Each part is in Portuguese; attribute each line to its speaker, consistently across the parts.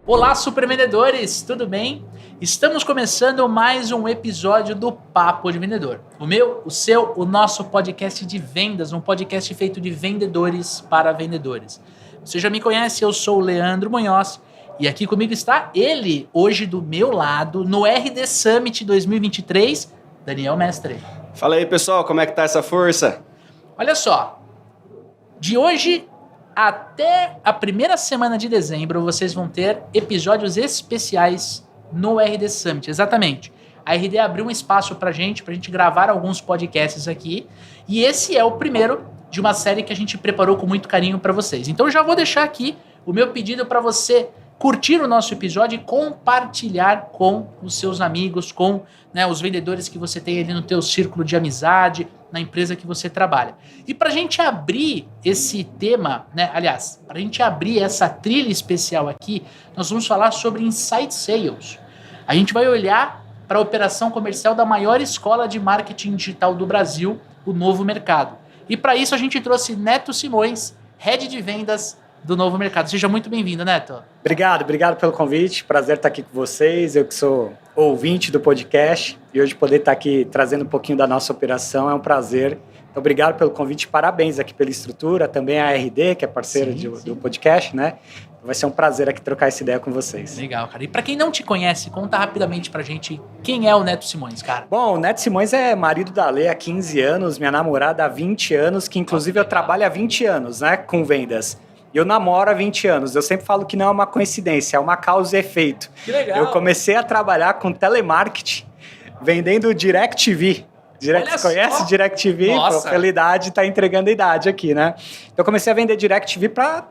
Speaker 1: Olá, supervendedores, tudo bem? Estamos começando mais um episódio do Papo de Vendedor. O meu, o seu, o nosso podcast de vendas, um podcast feito de vendedores para vendedores. Você já me conhece, eu sou o Leandro Munhoz e aqui comigo está ele, hoje do meu lado, no RD Summit 2023, Daniel Mestre.
Speaker 2: Fala aí, pessoal, como é que tá essa força?
Speaker 1: Olha só, de hoje até a primeira semana de dezembro, vocês vão ter episódios especiais no RD Summit. Exatamente. A RD abriu um espaço pra gente gravar alguns podcasts aqui. E esse é o primeiro de uma série que a gente preparou com muito carinho para vocês. Então eu já vou deixar aqui o meu pedido para você curtir o nosso episódio e compartilhar com os seus amigos, com os vendedores que você tem ali no teu círculo de amizade, na empresa que você trabalha. E para a gente abrir esse tema, para a gente abrir essa trilha especial aqui, nós vamos falar sobre Inside Sales. A gente vai olhar para a operação comercial da maior escola de marketing digital do Brasil, o Novo Mercado. E para isso a gente trouxe Neto Simões, Head de Vendas do Novo Mercado. Seja muito bem-vindo, Neto.
Speaker 3: Obrigado pelo convite. Prazer estar aqui com vocês. Eu que sou ouvinte do podcast e hoje poder estar aqui trazendo um pouquinho da nossa operação é um prazer. Então, obrigado pelo convite. Parabéns aqui pela estrutura. Também a RD, que é parceira do podcast, né? Vai ser um prazer aqui trocar essa ideia com vocês.
Speaker 1: Legal, cara. E para quem não te conhece, conta rapidamente pra gente quem é o Neto Simões, cara.
Speaker 3: Bom, o Neto Simões é marido da Lê há 15 anos, minha namorada há 20 anos, que inclusive eu trabalho há 20 anos, né, com vendas. Eu namoro há 20 anos. Eu sempre falo que não é uma coincidência, é uma causa e efeito.
Speaker 1: Que legal.
Speaker 3: Eu comecei a trabalhar com telemarketing, vendendo DirecTV. Conhece DirecTV?
Speaker 1: Nossa.
Speaker 3: Pela idade, tá entregando a idade aqui, né? Então, eu comecei a vender DirecTV para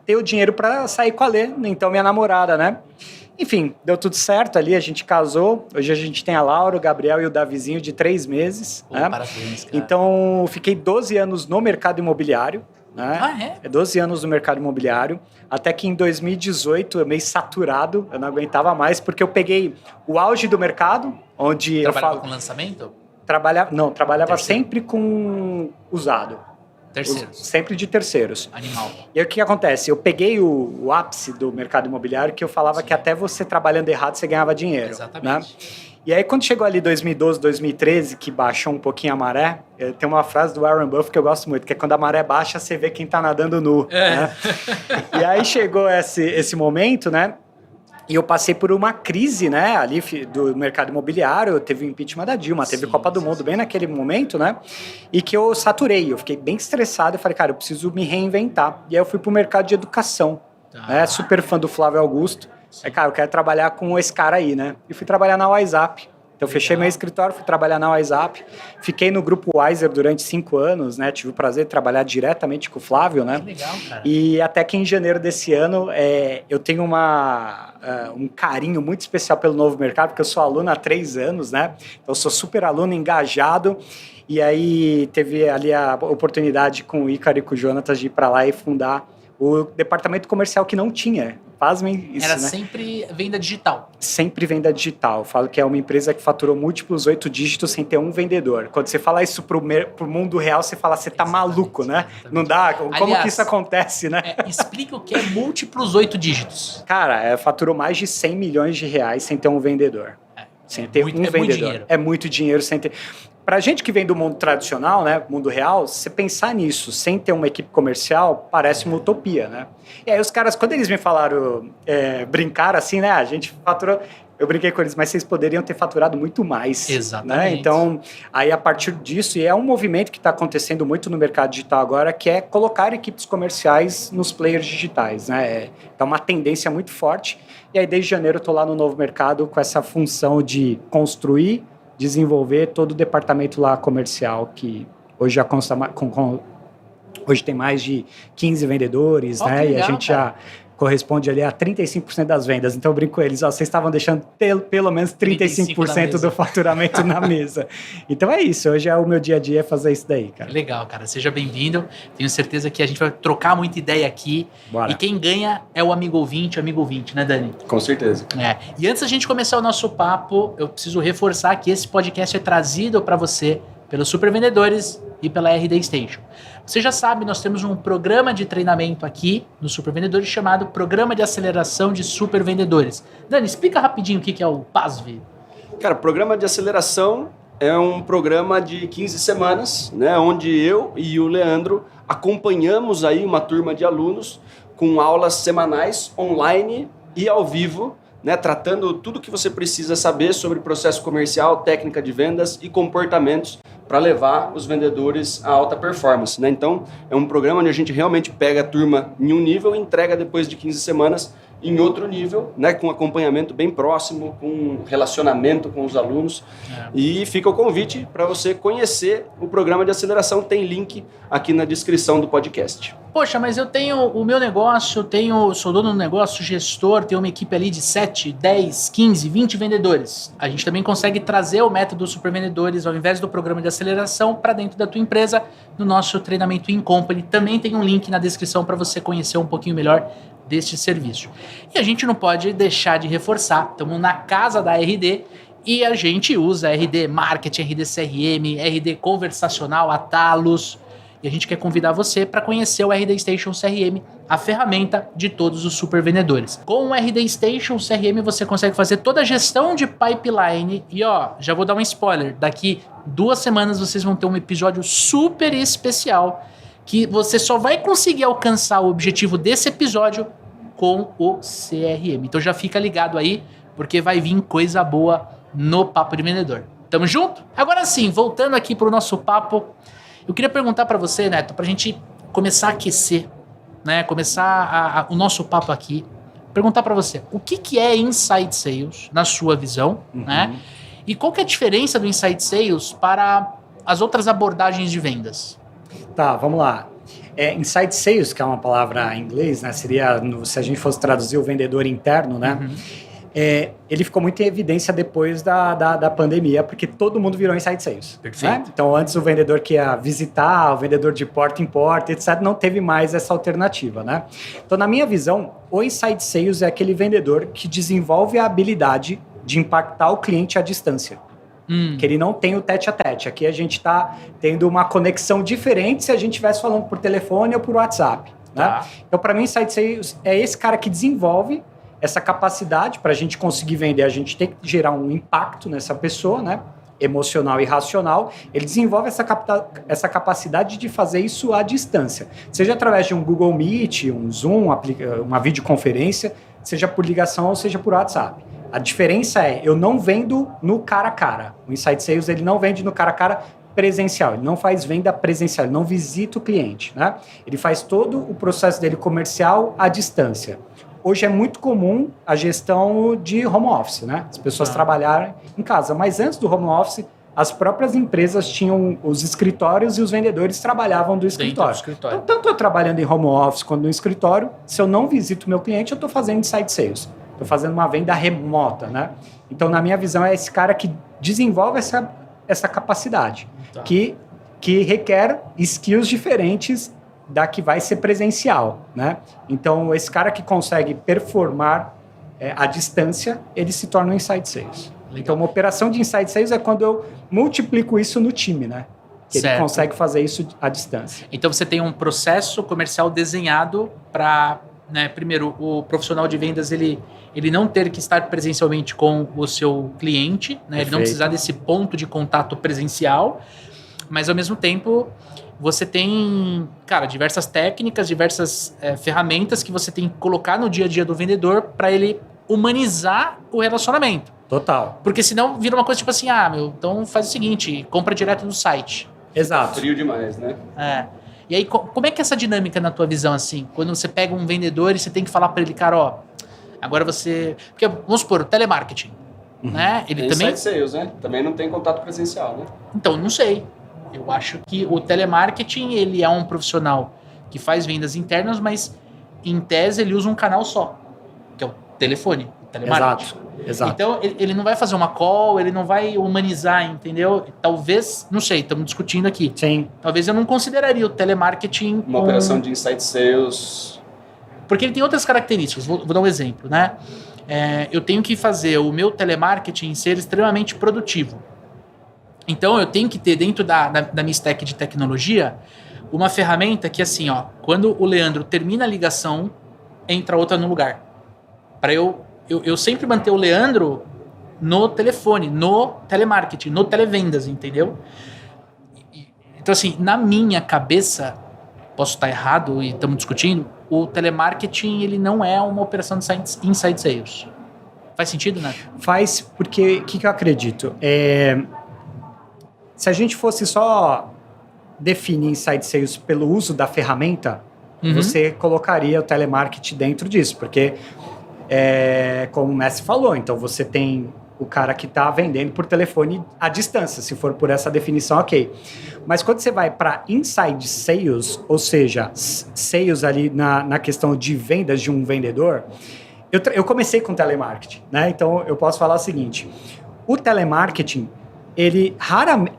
Speaker 3: ter o dinheiro para sair com a Lê, então minha namorada, né? Enfim, deu tudo certo ali, a gente casou. Hoje a gente tem a Laura, o Gabriel e o Davizinho de 3 meses.
Speaker 1: Pô,
Speaker 3: né?
Speaker 1: Parabéns, cara.
Speaker 3: Então, fiquei 12 anos no mercado imobiliário. Né?
Speaker 1: Ah, é?
Speaker 3: 12 anos no mercado imobiliário, até que em 2018 eu meio saturado, eu não aguentava mais, porque eu peguei o auge do mercado, onde
Speaker 1: Trabalhava com lançamento?
Speaker 3: Trabalhava
Speaker 1: Terceiro.
Speaker 3: sempre com usado.
Speaker 1: Terceiros.
Speaker 3: Sempre de terceiros.
Speaker 1: Animal.
Speaker 3: E aí o que acontece? Eu peguei o ápice do mercado imobiliário, que eu falava que até você trabalhando errado você ganhava dinheiro.
Speaker 1: Exatamente.
Speaker 3: Né? E aí, quando chegou ali 2012, 2013, que baixou um pouquinho a maré, tem uma frase do Warren Buffett que eu gosto muito, que é quando a maré baixa, você vê quem tá nadando nu. Né? E aí chegou esse momento, né? E eu passei por uma crise, né, ali do mercado imobiliário, teve o impeachment da Dilma, teve Copa do Mundo bem naquele momento, né? E que eu saturei, eu fiquei bem estressado, eu falei, cara, eu preciso me reinventar. E aí eu fui pro mercado de educação, né? Super fã do Flávio Augusto. Aí, cara, eu quero trabalhar com esse cara aí, né? E fui trabalhar na WhatsApp. Então, eu fechei meu escritório, fui trabalhar na WhatsApp. Fiquei no grupo Wiser durante 5 anos, né? Tive o prazer de trabalhar diretamente com o Flávio, né?
Speaker 1: Que legal, cara.
Speaker 3: E até que em janeiro desse ano, eu tenho um carinho muito especial pelo Novo Mercado, porque eu sou aluno há 3 anos, né? Então, eu sou super aluno, engajado. E aí, teve ali a oportunidade com o Ícaro e com o Jonatas de ir para lá e fundar o departamento comercial que não tinha. Pasmem isso,
Speaker 1: Era
Speaker 3: né?
Speaker 1: sempre venda digital.
Speaker 3: Sempre venda digital. Eu falo que é uma empresa que faturou múltiplos 8 dígitos sem ter um vendedor. Quando você fala isso pro mundo real, você fala, você tá maluco, né?
Speaker 1: Exatamente.
Speaker 3: Não dá? Como
Speaker 1: Aliás,
Speaker 3: que isso acontece, né?
Speaker 1: Explica o que é múltiplos 8 dígitos.
Speaker 3: Cara, faturou mais de 100 milhões de reais sem ter um vendedor. Sem ter um vendedor.
Speaker 1: Muito dinheiro.
Speaker 3: É muito dinheiro sem ter... Pra gente que vem do mundo tradicional, né, mundo real, se você pensar nisso sem ter uma equipe comercial, parece uma utopia, né? E aí os caras, quando eles me falaram, brincaram assim, né, a gente faturou... Eu brinquei com eles, mas vocês poderiam ter faturado muito mais.
Speaker 1: Exatamente.
Speaker 3: Né? Então, aí a partir disso, e é um movimento que está acontecendo muito no mercado digital agora, que é colocar equipes comerciais nos players digitais, né? É uma tendência muito forte. E aí, desde janeiro, eu estou lá no Novo Mercado com essa função de construir, desenvolver todo o departamento lá comercial, que hoje já consta hoje tem mais de 15 vendedores, né?
Speaker 1: Legal,
Speaker 3: e a gente
Speaker 1: cara.
Speaker 3: já corresponde ali a 35% das vendas. Então eu brinco com eles, vocês estavam deixando pelo menos 35% do faturamento na mesa. Então é isso, hoje é o meu dia a dia fazer isso daí, cara.
Speaker 1: Legal, cara. Seja bem-vindo. Tenho certeza que a gente vai trocar muita ideia aqui.
Speaker 3: Bora.
Speaker 1: E quem ganha é o amigo ouvinte, né, Dani?
Speaker 2: Com certeza.
Speaker 1: E antes da gente começar o nosso papo, eu preciso reforçar que esse podcast é trazido para você pelos supervendedores e pela RD Station. Você já sabe, nós temos um programa de treinamento aqui no Super Vendedores chamado Programa de Aceleração de Super Vendedores. Dani, explica rapidinho o que é o PASV.
Speaker 2: Cara, programa de aceleração é um programa de 15 semanas, né, onde eu e o Leandro acompanhamos aí uma turma de alunos com aulas semanais, online e ao vivo, né, tratando tudo que você precisa saber sobre processo comercial, técnica de vendas e comportamentos para levar os vendedores a alta performance, né? Então, é um programa onde a gente realmente pega a turma em um nível e entrega depois de 15 semanas em outro nível, né, com acompanhamento bem próximo, com relacionamento com os alunos. E fica o convite para você conhecer o programa de aceleração, tem link aqui na descrição do podcast.
Speaker 1: Poxa, mas eu tenho o meu negócio, sou dono do negócio, gestor, tenho uma equipe ali de 7, 10, 15, 20 vendedores. A gente também consegue trazer o método Super Vendedores, ao invés do programa de aceleração, para dentro da tua empresa, no nosso treinamento in company. Também tem um link na descrição para você conhecer um pouquinho melhor deste serviço. E a gente não pode deixar de reforçar, estamos na casa da RD e a gente usa RD Marketing, RD CRM, RD Conversacional, Atalos, e a gente quer convidar você para conhecer o RD Station CRM, a ferramenta de todos os super vendedores. Com o RD Station CRM você consegue fazer toda a gestão de pipeline e já vou dar um spoiler, daqui 2 semanas vocês vão ter um episódio super especial que você só vai conseguir alcançar o objetivo desse episódio com o CRM. Então já fica ligado aí, porque vai vir coisa boa no Papo de Vendedor. Tamo junto? Agora sim, voltando aqui pro nosso papo, eu queria perguntar para você, Neto, pra gente começar a aquecer, né? Começar o nosso papo aqui. Perguntar para você, o que é Inside Sales, na sua visão, né? E qual que é a diferença do Inside Sales para as outras abordagens de vendas?
Speaker 3: Tá, vamos lá. Inside Sales, que é uma palavra em inglês, né? Seria, se a gente fosse traduzir, o vendedor interno, né? Ele ficou muito em evidência depois da pandemia, porque todo mundo virou Inside Sales.
Speaker 1: Perfeito.
Speaker 3: Né? Então, antes o vendedor que ia visitar, o vendedor de porta em porta, etc., não teve mais essa alternativa, né? Então, na minha visão, o Inside Sales é aquele vendedor que desenvolve a habilidade de impactar o cliente à distância. Que ele não tem o tete-a-tete. Aqui a gente está tendo uma conexão diferente se a gente estivesse falando por telefone ou por WhatsApp. Né? Então, para mim, Inside Sales é esse cara que desenvolve essa capacidade para a gente conseguir vender. A gente tem que gerar um impacto nessa pessoa, né? Emocional e racional. Ele desenvolve essa capacidade de fazer isso à distância. Seja através de um Google Meet, um Zoom, uma videoconferência, seja por ligação ou seja por WhatsApp. A diferença é, eu não vendo no cara a cara. O Inside Sales, ele não vende no cara a cara presencial. Ele não faz venda presencial, ele não visita o cliente, né? Ele faz todo o processo dele comercial à distância. Hoje é muito comum a gestão de home office, né? As pessoas trabalharem em casa. Mas antes do home office, as próprias empresas tinham os escritórios e os vendedores trabalhavam do escritório. Então, tanto eu trabalhando em home office quanto no escritório, se eu não visito o meu cliente, eu estou fazendo Inside Sales. Estou fazendo uma venda remota, né? Então, na minha visão, é esse cara que desenvolve essa capacidade, que requer skills diferentes da que vai ser presencial, né? Então, esse cara que consegue performar à distância, ele se torna um Inside Sales. Legal. Então, uma operação de Inside Sales é quando eu multiplico isso no time, né? Que ele consegue fazer isso à distância.
Speaker 1: Então, você tem um processo comercial desenhado para... Né, primeiro, o profissional de vendas ele não ter que estar presencialmente com o seu cliente, né, ele não precisar desse ponto de contato presencial, mas ao mesmo tempo você tem, cara, diversas técnicas, diversas ferramentas que você tem que colocar no dia a dia do vendedor para ele humanizar o relacionamento.
Speaker 3: Total.
Speaker 1: Porque senão vira uma coisa tipo assim, então faz o seguinte, compra direto do site.
Speaker 3: Exato.
Speaker 2: Frio demais, né?
Speaker 1: E aí, como é que é essa dinâmica na tua visão, assim? Quando você pega um vendedor e você tem que falar para ele, cara, agora você... Porque, vamos supor, o telemarketing, né? Ele
Speaker 2: tem
Speaker 1: também...
Speaker 2: Inside Sales, né? Também não tem contato presencial, né?
Speaker 1: Então, não sei. Eu acho que o telemarketing, ele é um profissional que faz vendas internas, mas, em tese, ele usa um canal só, que é o telefone, o telemarketing.
Speaker 3: Exato.
Speaker 1: Então, ele não vai fazer uma call, ele não vai humanizar, entendeu? Talvez, não sei, estamos discutindo aqui.
Speaker 3: Sim.
Speaker 1: Talvez eu não consideraria o telemarketing
Speaker 2: uma operação de Inside Sales.
Speaker 1: Porque ele tem outras características. Vou dar um exemplo, né? Eu tenho que fazer o meu telemarketing ser extremamente produtivo. Então eu tenho que ter dentro da minha stack de tecnologia uma ferramenta que assim, ó, quando o Leandro termina a ligação, entra outra no lugar. Para eu sempre manter o Leandro no telefone, no telemarketing, no televendas, entendeu? Então assim, na minha cabeça, posso estar errado e estamos discutindo, o telemarketing ele não é uma operação de inside sales. Faz sentido, né?
Speaker 3: Faz, porque o que eu acredito? Se a gente fosse só definir inside sales pelo uso da ferramenta, você colocaria o telemarketing dentro disso, porque como o Messi falou, então você tem o cara que está vendendo por telefone à distância, se for por essa definição, ok. Mas quando você vai para inside sales, ou seja, sales ali na questão de vendas de um vendedor, eu comecei com telemarketing, né? Então eu posso falar o seguinte, o telemarketing, ele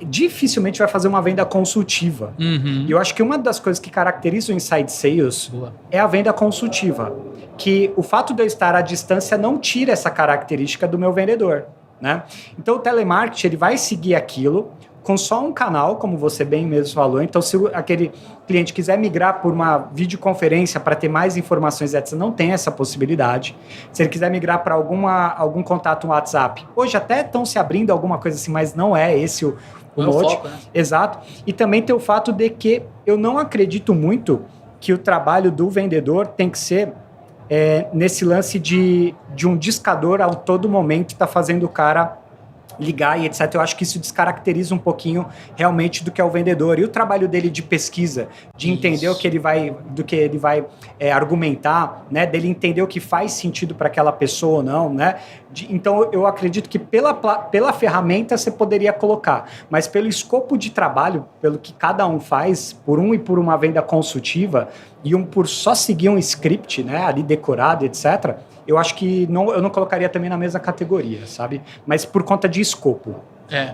Speaker 3: dificilmente vai fazer uma venda consultiva. E eu acho que uma das coisas que caracteriza o inside sales é a venda consultiva. Que o fato de eu estar à distância não tira essa característica do meu vendedor, né? Então o telemarketing ele vai seguir aquilo com só um canal, como você bem mesmo falou. Então se aquele cliente quiser migrar por uma videoconferência para ter mais informações, etc., não tem essa possibilidade. Se ele quiser migrar para algum contato no WhatsApp, hoje até estão se abrindo alguma coisa assim, mas não é esse o mote.
Speaker 1: Foco, né?
Speaker 3: Exato. E também tem o fato de que eu não acredito muito que o trabalho do vendedor tem que ser nesse lance de um discador a todo momento está fazendo o cara ligar e etc. Eu acho que isso descaracteriza um pouquinho realmente do que é o vendedor. E o trabalho dele de pesquisa, de entender do que ele vai argumentar, né? Dele entender o que faz sentido para aquela pessoa ou não, né? Então, eu acredito que pela ferramenta você poderia colocar, mas pelo escopo de trabalho, pelo que cada um faz, por um e por uma venda consultiva, e um por só seguir um script, né? Ali decorado, etc., eu acho que eu não colocaria também na mesma categoria, sabe? Mas por conta de escopo.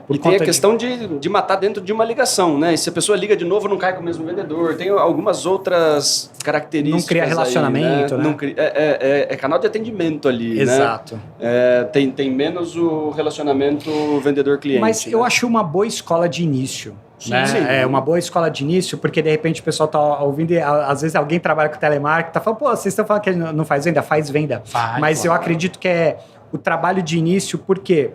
Speaker 2: E tem a questão de matar dentro de uma ligação, né? E se a pessoa liga de novo, não cai com o mesmo vendedor. Tem algumas outras características.
Speaker 3: Não cria relacionamento,
Speaker 2: aí, né?
Speaker 3: Não
Speaker 2: cria, é canal de atendimento ali,
Speaker 3: exato.
Speaker 2: Né? Tem menos o relacionamento vendedor-cliente.
Speaker 3: Mas eu acho uma boa escola de início.
Speaker 2: Sim,
Speaker 3: né?
Speaker 2: sim.
Speaker 3: É uma boa escola de início, porque de repente o pessoal tá ouvindo e às vezes alguém trabalha com telemarketing, tá falando, pô, vocês estão falando que ele não faz venda? Faz venda. Mas eu acredito que é o trabalho de início, por quê?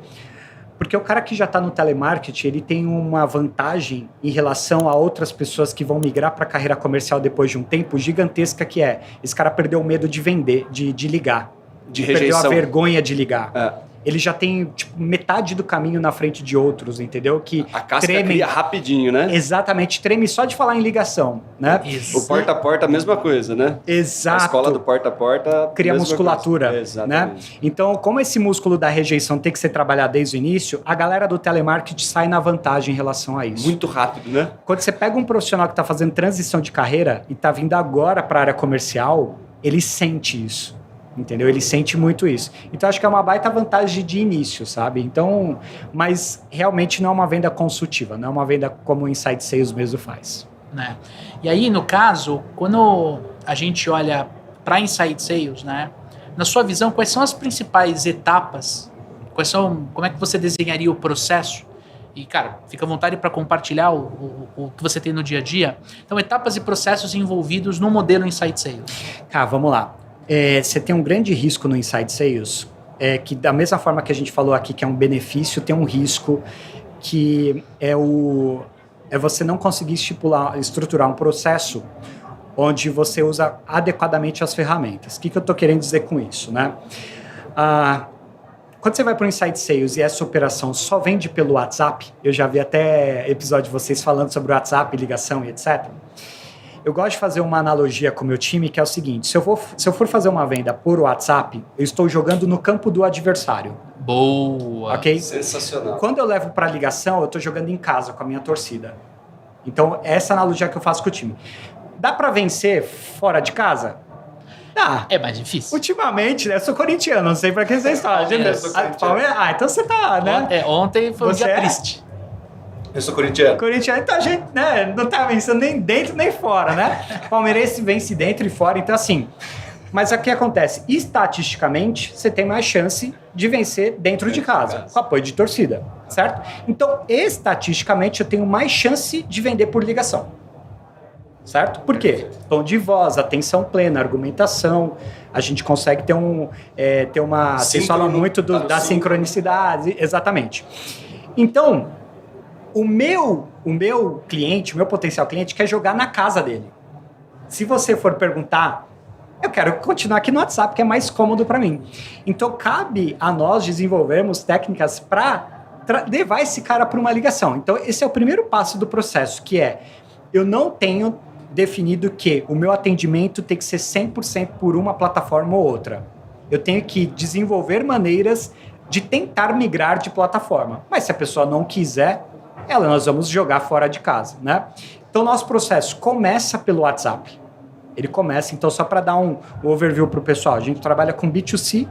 Speaker 3: Porque o cara que já está no telemarketing, ele tem uma vantagem em relação a outras pessoas que vão migrar para a carreira comercial depois de um tempo gigantesca, que esse cara perdeu o medo de vender, de ligar.
Speaker 2: De rejeição.
Speaker 3: Perdeu a vergonha de ligar. Ele já tem metade do caminho na frente de outros, entendeu? Que
Speaker 2: a casca cria rapidinho, né?
Speaker 3: Exatamente, treme só de falar em ligação, né?
Speaker 2: O porta a porta, a mesma coisa, né?
Speaker 3: Exato.
Speaker 2: A escola do porta a porta
Speaker 3: cria musculatura,
Speaker 2: né?
Speaker 3: Então, como esse músculo da rejeição tem que ser trabalhado desde o início, a galera do telemarketing sai na vantagem em relação a isso.
Speaker 2: Muito rápido, né?
Speaker 3: Quando você pega um profissional que está fazendo transição de carreira e está vindo agora para a área comercial, ele sente isso. Entendeu? Ele sente muito isso. Então, acho que é uma baita vantagem de início, sabe? Então, mas realmente não é uma venda consultiva, não é uma venda como o Inside Sales mesmo faz.
Speaker 1: Né? E aí, no caso, quando a gente olha para Inside Sales, né? Na sua visão, quais são as principais etapas? Como é que você desenharia o processo? E, cara, fica à vontade para compartilhar o que você tem no dia a dia. Então, etapas e processos envolvidos no modelo Inside Sales.
Speaker 3: Tá, vamos lá. Você tem um grande risco no Inside Sales, que da mesma forma que a gente falou aqui, que é um benefício, tem um risco que é você não conseguir estruturar um processo onde você usa adequadamente as ferramentas. O que eu estou querendo dizer com isso, né? Quando você vai para o Inside Sales e essa operação só vende pelo WhatsApp, eu já vi até episódio de vocês falando sobre o WhatsApp, ligação e etc., eu gosto de fazer uma analogia com o meu time, que é o seguinte, se eu for fazer uma venda por WhatsApp, eu estou jogando no campo do adversário.
Speaker 1: Boa!
Speaker 3: Ok?
Speaker 2: Sensacional.
Speaker 3: Quando eu levo para ligação, eu estou jogando em casa com a minha torcida. Então, essa é a analogia que eu faço com o time. Dá para vencer fora de casa? Dá.
Speaker 1: É mais difícil.
Speaker 3: Ultimamente, né? Eu sou corintiano, não sei para que vocês falam. Então você tá, né?
Speaker 1: Ontem foi um dia triste.
Speaker 2: Eu sou corintiano.
Speaker 3: Então a gente, né, não tá vencendo nem dentro nem fora, né? Palmeirense vence dentro e fora, então assim. Mas o que acontece? Estatisticamente, você tem mais chance de vencer dentro de casa, com apoio de torcida. certo? Então, estatisticamente, eu tenho mais chance de vender por ligação, certo? Por quê? Tom de voz, atenção plena, argumentação, a gente consegue ter uma... Vocês falam muito da sincronicidade, exatamente. Então, o meu cliente, o meu potencial cliente quer jogar na casa dele. Se você for perguntar, eu quero continuar aqui no WhatsApp, que é mais cômodo para mim. Então, cabe a nós desenvolvermos técnicas para levar esse cara para uma ligação. Então, esse é o primeiro passo do processo, que é, eu não tenho definido que o meu atendimento tem que ser 100% por uma plataforma ou outra. Eu tenho que desenvolver maneiras de tentar migrar de plataforma. Mas se a pessoa não quiser, nós vamos jogar fora de casa, né? Então, nosso processo começa pelo WhatsApp. Ele começa, então, só para dar um overview para o pessoal, a gente trabalha com B2C,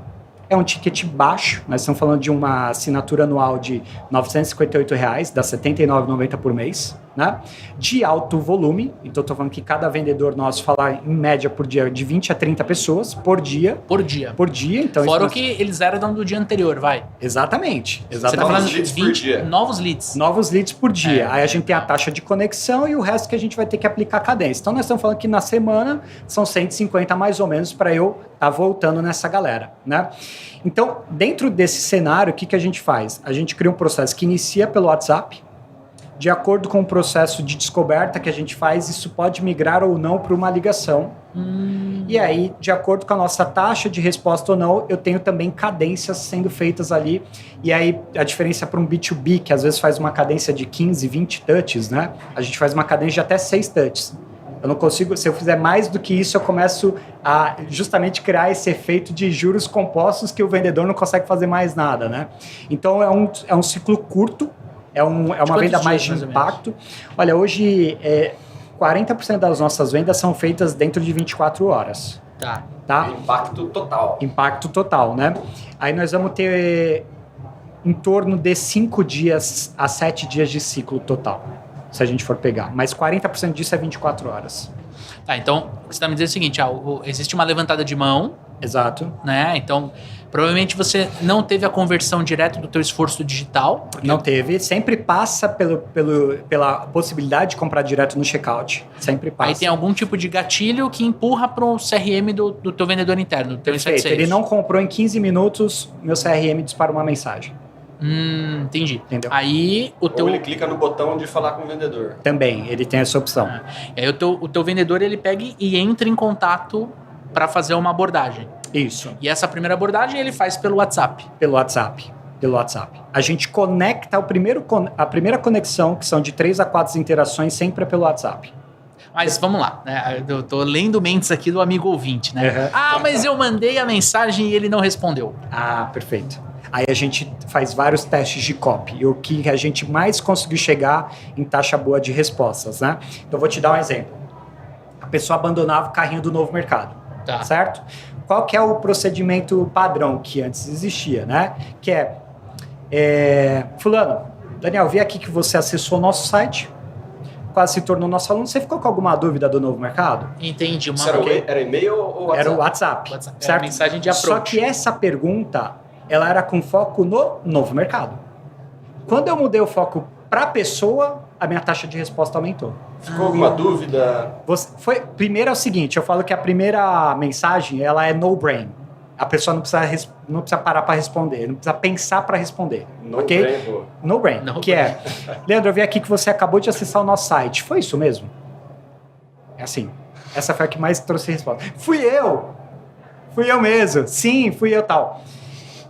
Speaker 3: é um ticket baixo, nós estamos falando de uma assinatura anual de R$ 958, dá R$ 79,90 por mês, né? De alto volume, então estou falando que cada vendedor nosso fala em média por dia de 20 a 30 pessoas por dia.
Speaker 1: Por dia.
Speaker 3: Por dia, então...
Speaker 1: Fora o que eles eram do dia anterior, vai.
Speaker 3: Exatamente.
Speaker 1: Você está falando de 20 novos leads.
Speaker 3: Novos leads por dia. Aí a gente tem a taxa de conexão e o resto que a gente vai ter que aplicar a cadência. Então nós estamos falando que na semana são 150 mais ou menos para eu estar voltando nessa galera, né? Então, dentro desse cenário, o que a gente faz? A gente cria um processo que inicia pelo WhatsApp, de acordo com o processo de descoberta que a gente faz, isso pode migrar ou não para uma ligação. E aí, de acordo com a nossa taxa de resposta ou não, eu tenho também cadências sendo feitas ali. E aí, a diferença para um B2B, que às vezes faz uma cadência de 15, 20 touches, né? A gente faz uma cadência de até 6 touches. Eu não consigo, se eu fizer mais do que isso, eu começo a justamente criar esse efeito de juros compostos que o vendedor não consegue fazer mais nada, né? Então, é um ciclo curto, é uma venda mais de impacto. Olha, hoje, 40% das nossas vendas são feitas dentro de 24 horas. Tá?
Speaker 2: Impacto total.
Speaker 3: Impacto total, né? Aí nós vamos ter em torno de 5 dias a 7 dias de ciclo total, se a gente for pegar. Mas 40% disso é 24 horas.
Speaker 1: Tá, então, você está me dizendo o seguinte, existe uma levantada de mão.
Speaker 3: Exato.
Speaker 1: Né? Então, provavelmente você não teve a conversão direta do teu esforço digital.
Speaker 3: Não teve. Sempre passa pela possibilidade de comprar direto no checkout. Sempre passa.
Speaker 1: Aí tem algum tipo de gatilho que empurra para o CRM do teu vendedor interno, do teu Insight Sales.
Speaker 3: Ele não comprou em 15 minutos, meu CRM dispara uma mensagem.
Speaker 1: Entendi.
Speaker 3: Entendeu?
Speaker 1: Aí
Speaker 2: Ou ele clica no botão de falar com o vendedor.
Speaker 3: Também, ele tem essa opção.
Speaker 1: Aí o teu vendedor, ele pega e entra em contato para fazer uma abordagem.
Speaker 3: Isso.
Speaker 1: E essa primeira abordagem ele faz pelo WhatsApp.
Speaker 3: Pelo WhatsApp. A gente conecta a primeira conexão, que são de 3 a 4 interações, sempre é pelo WhatsApp.
Speaker 1: Mas vamos lá, né? Eu tô lendo mentes aqui do amigo ouvinte, né? Mas eu mandei a mensagem e ele não respondeu.
Speaker 3: Perfeito. Aí a gente faz vários testes de copy, e o que a gente mais conseguiu chegar em taxa boa de respostas, né? Então, eu vou te dar um exemplo. A pessoa abandonava o carrinho do Novo Mercado, certo? Qual que é o procedimento padrão que antes existia, né? Que fulano, Daniel, vi aqui que você acessou o nosso site, quase se tornou nosso aluno, você ficou com alguma dúvida do Novo Mercado?
Speaker 1: Entendi.
Speaker 2: Era e-mail ou WhatsApp?
Speaker 3: Era o WhatsApp, certo?
Speaker 1: Era mensagem de approach.
Speaker 3: Só que essa pergunta, ela era com foco no Novo Mercado. Quando eu mudei o foco para a pessoa, a minha taxa de resposta aumentou.
Speaker 2: Ficou alguma dúvida?
Speaker 3: Primeiro é o seguinte, eu falo que a primeira mensagem, ela é no-brain. A pessoa não precisa parar para responder, não precisa pensar para responder. Ok? No-brain. Que é, Leandro, eu vi aqui que você acabou de acessar o nosso site. Foi isso mesmo? É assim. Essa foi a que mais trouxe resposta. Fui eu mesmo. Sim, fui eu tal.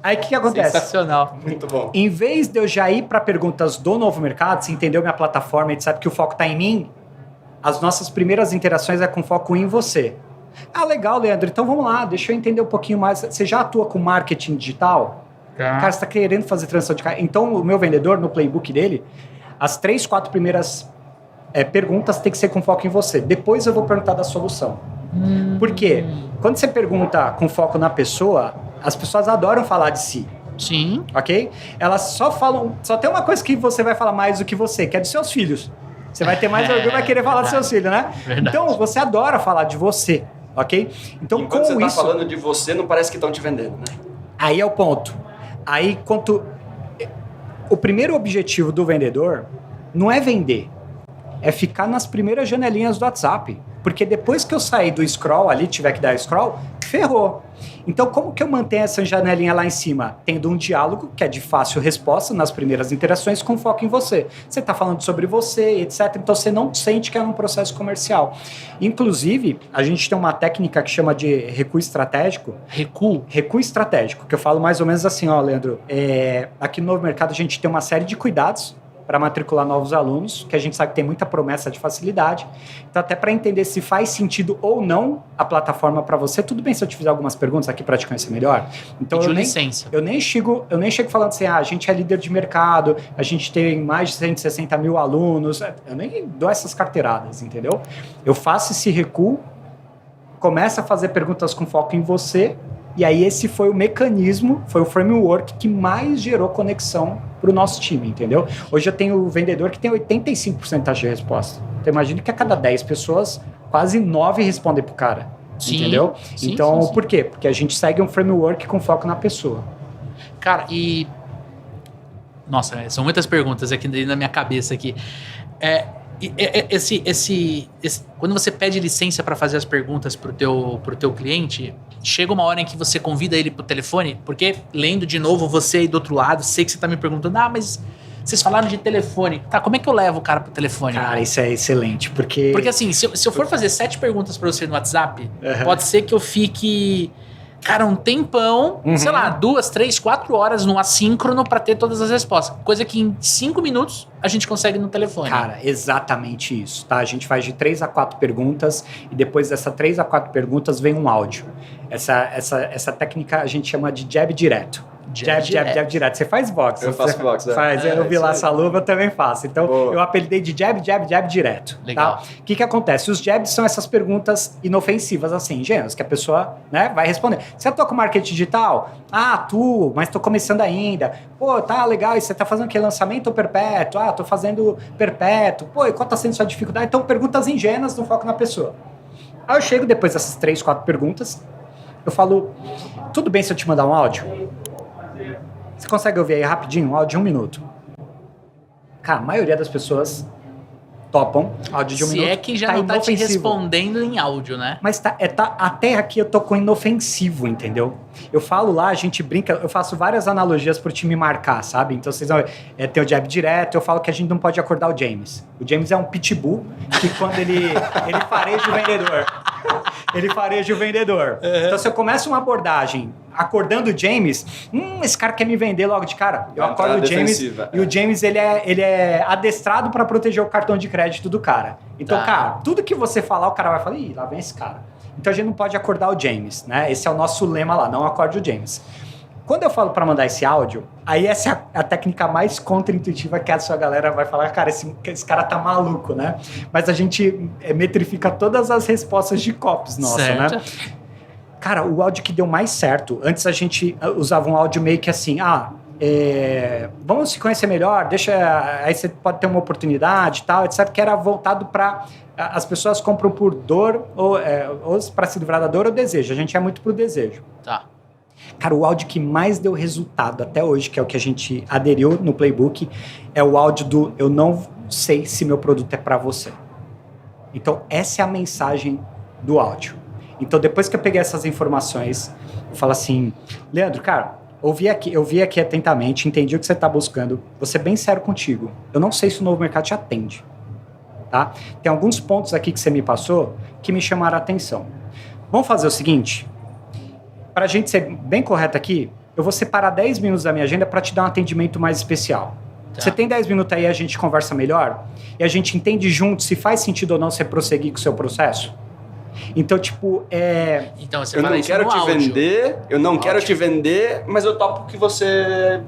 Speaker 3: Aí o que acontece?
Speaker 1: Sensacional.
Speaker 2: Muito bom.
Speaker 3: Em vez de eu já ir para perguntas do Novo Mercado, você entendeu minha plataforma, e sabe que o foco está em mim, as nossas primeiras interações é com foco em você. Legal, Leandro, então vamos lá, deixa eu entender um pouquinho mais. Você já atua com marketing digital? Cara, você está querendo fazer transação de carro. Então, o meu vendedor, no playbook dele, as 3, 4 primeiras perguntas tem que ser com foco em você. Depois eu vou perguntar da solução. Por quê? Quando você pergunta com foco na pessoa, as pessoas adoram falar de si.
Speaker 1: Sim.
Speaker 3: Ok? Elas só falam... Só tem uma coisa que você vai falar mais do que você, que é dos seus filhos. Você vai ter mais orgulho, vai querer falar dos seus filhos, né?
Speaker 1: Verdade.
Speaker 3: Então, você adora falar de você, ok? Então,
Speaker 2: enquanto você está falando de você, não parece que estão te vendendo, né?
Speaker 3: Aí é o ponto. Aí, o primeiro objetivo do vendedor não é vender, é ficar nas primeiras janelinhas do WhatsApp. Porque depois que eu sair do scroll ali, tiver que dar scroll, ferrou. Então, como que eu mantenho essa janelinha lá em cima? Tendo um diálogo que é de fácil resposta nas primeiras interações com foco em você. Você está falando sobre você, etc. Então, você não sente que é um processo comercial. Inclusive, a gente tem uma técnica que chama de recuo estratégico.
Speaker 1: Recuo?
Speaker 3: Recuo estratégico, que eu falo mais ou menos assim, ó, Leandro. Aqui no Novo Mercado a gente tem uma série de cuidados para matricular novos alunos, que a gente sabe que tem muita promessa de facilidade. Então, até para entender se faz sentido ou não a plataforma para você, tudo bem se eu te fizer algumas perguntas aqui para te conhecer melhor? Então,
Speaker 1: licença.
Speaker 3: Eu nem chego falando assim, a gente é líder de mercado, a gente tem mais de 160 mil alunos, eu nem dou essas carteiradas, entendeu? Eu faço esse recuo, começo a fazer perguntas com foco em você, e aí esse foi o mecanismo, foi o framework que mais gerou conexão para o nosso time, entendeu? Hoje eu tenho o vendedor que tem 85% de resposta. Então imagina que a cada 10 pessoas, quase 9 respondem pro cara, entendeu?
Speaker 1: Sim,
Speaker 3: então,
Speaker 1: sim.
Speaker 3: Por quê? Porque a gente segue um framework com foco na pessoa.
Speaker 1: Cara, e... Nossa, são muitas perguntas aqui na minha cabeça aqui. Quando você pede licença para fazer as perguntas pro teu cliente, chega uma hora em que você convida ele pro telefone, porque lendo de novo você aí do outro lado, sei que você tá me perguntando, mas vocês falaram de telefone. Tá, como é que eu levo o cara pro telefone?
Speaker 3: Cara, isso é excelente, porque...
Speaker 1: Porque assim, se eu for fazer 7 perguntas para você no WhatsApp, pode ser que eu fique... Cara, um tempão, sei lá, 2, 3, 4 horas no assíncrono pra ter todas as respostas. Coisa que em 5 minutos a gente consegue no telefone.
Speaker 3: Cara, exatamente isso, tá? A gente faz de 3 a 4 perguntas e depois dessas 3 a 4 perguntas vem um áudio. Essa técnica a gente chama de jab direto. Jab direto. Você faz box?
Speaker 2: Eu faço box,
Speaker 3: Faz, eu vi lá essa luva, eu também faço. Então, eu apelidei de jab direto.
Speaker 1: Legal.
Speaker 3: Tá? O que acontece? Os jabs são essas perguntas inofensivas, assim, ingênuas, que a pessoa, né, vai responder. Você atua com marketing digital? Atuo, mas tô começando ainda. Pô, tá legal, e você tá fazendo o quê? Lançamento ou perpétuo? Tô fazendo perpétuo. Pô, e qual tá sendo sua dificuldade? Então, perguntas ingênuas no foco na pessoa. Aí eu chego depois dessas 3, 4 perguntas, eu falo, tudo bem se eu te mandar um áudio? Você consegue ouvir aí rapidinho, um áudio de 1 minuto? Cara, a maioria das pessoas topam áudio de 1 minuto.
Speaker 1: Se é que já não tá te respondendo em áudio, né?
Speaker 3: Mas até aqui eu tô com inofensivo, entendeu? Eu falo lá, a gente brinca, eu faço várias analogias pro time marcar, sabe? Então vocês vão ver, tem o jab direto, eu falo que a gente não pode acordar o James. O James é um pitbull que quando ele fareja o vendedor. Ele fareja o vendedor. Então se eu começo uma abordagem acordando o James, esse cara quer me vender logo de cara. Eu acordo o James e o James ele é adestrado para proteger o cartão de crédito do cara. Então, cara, tudo que você falar, o cara vai falar, ih, lá vem esse cara. Então a gente não pode acordar o James, né? Esse é o nosso lema lá, não acorde o James. Quando eu falo para mandar esse áudio, aí essa é a técnica mais contra-intuitiva que a sua galera vai falar, cara, esse cara tá maluco, né? Mas a gente metrifica todas as respostas de copies nossa, certo, né? Cara, o áudio que deu mais certo, antes a gente usava um áudio meio que assim, vamos se conhecer melhor, aí você pode ter uma oportunidade e tal, etc., que era voltado para as pessoas compram por dor ou para se livrar da dor ou desejo. A gente é muito pro desejo.
Speaker 1: Tá.
Speaker 3: Cara, o áudio que mais deu resultado até hoje, que é o que a gente aderiu no playbook, é o áudio do eu não sei se meu produto é para você. Então, essa é a mensagem do áudio. Então, depois que eu peguei essas informações, eu falo assim, Leandro, cara, eu vi aqui atentamente, entendi o que você está buscando, vou ser bem sério contigo. Eu não sei se o Novo Mercado te atende, tá? Tem alguns pontos aqui que você me passou que me chamaram a atenção. Vamos fazer o seguinte, para a gente ser bem correto aqui, eu vou separar 10 minutos da minha agenda para te dar um atendimento mais especial. Tá. Você tem 10 minutos aí, a gente conversa melhor e a gente entende junto se faz sentido ou não você prosseguir com o seu processo? Então, tipo,
Speaker 1: Então, você
Speaker 2: eu não quero te vender, eu não quero te vender, mas eu topo que você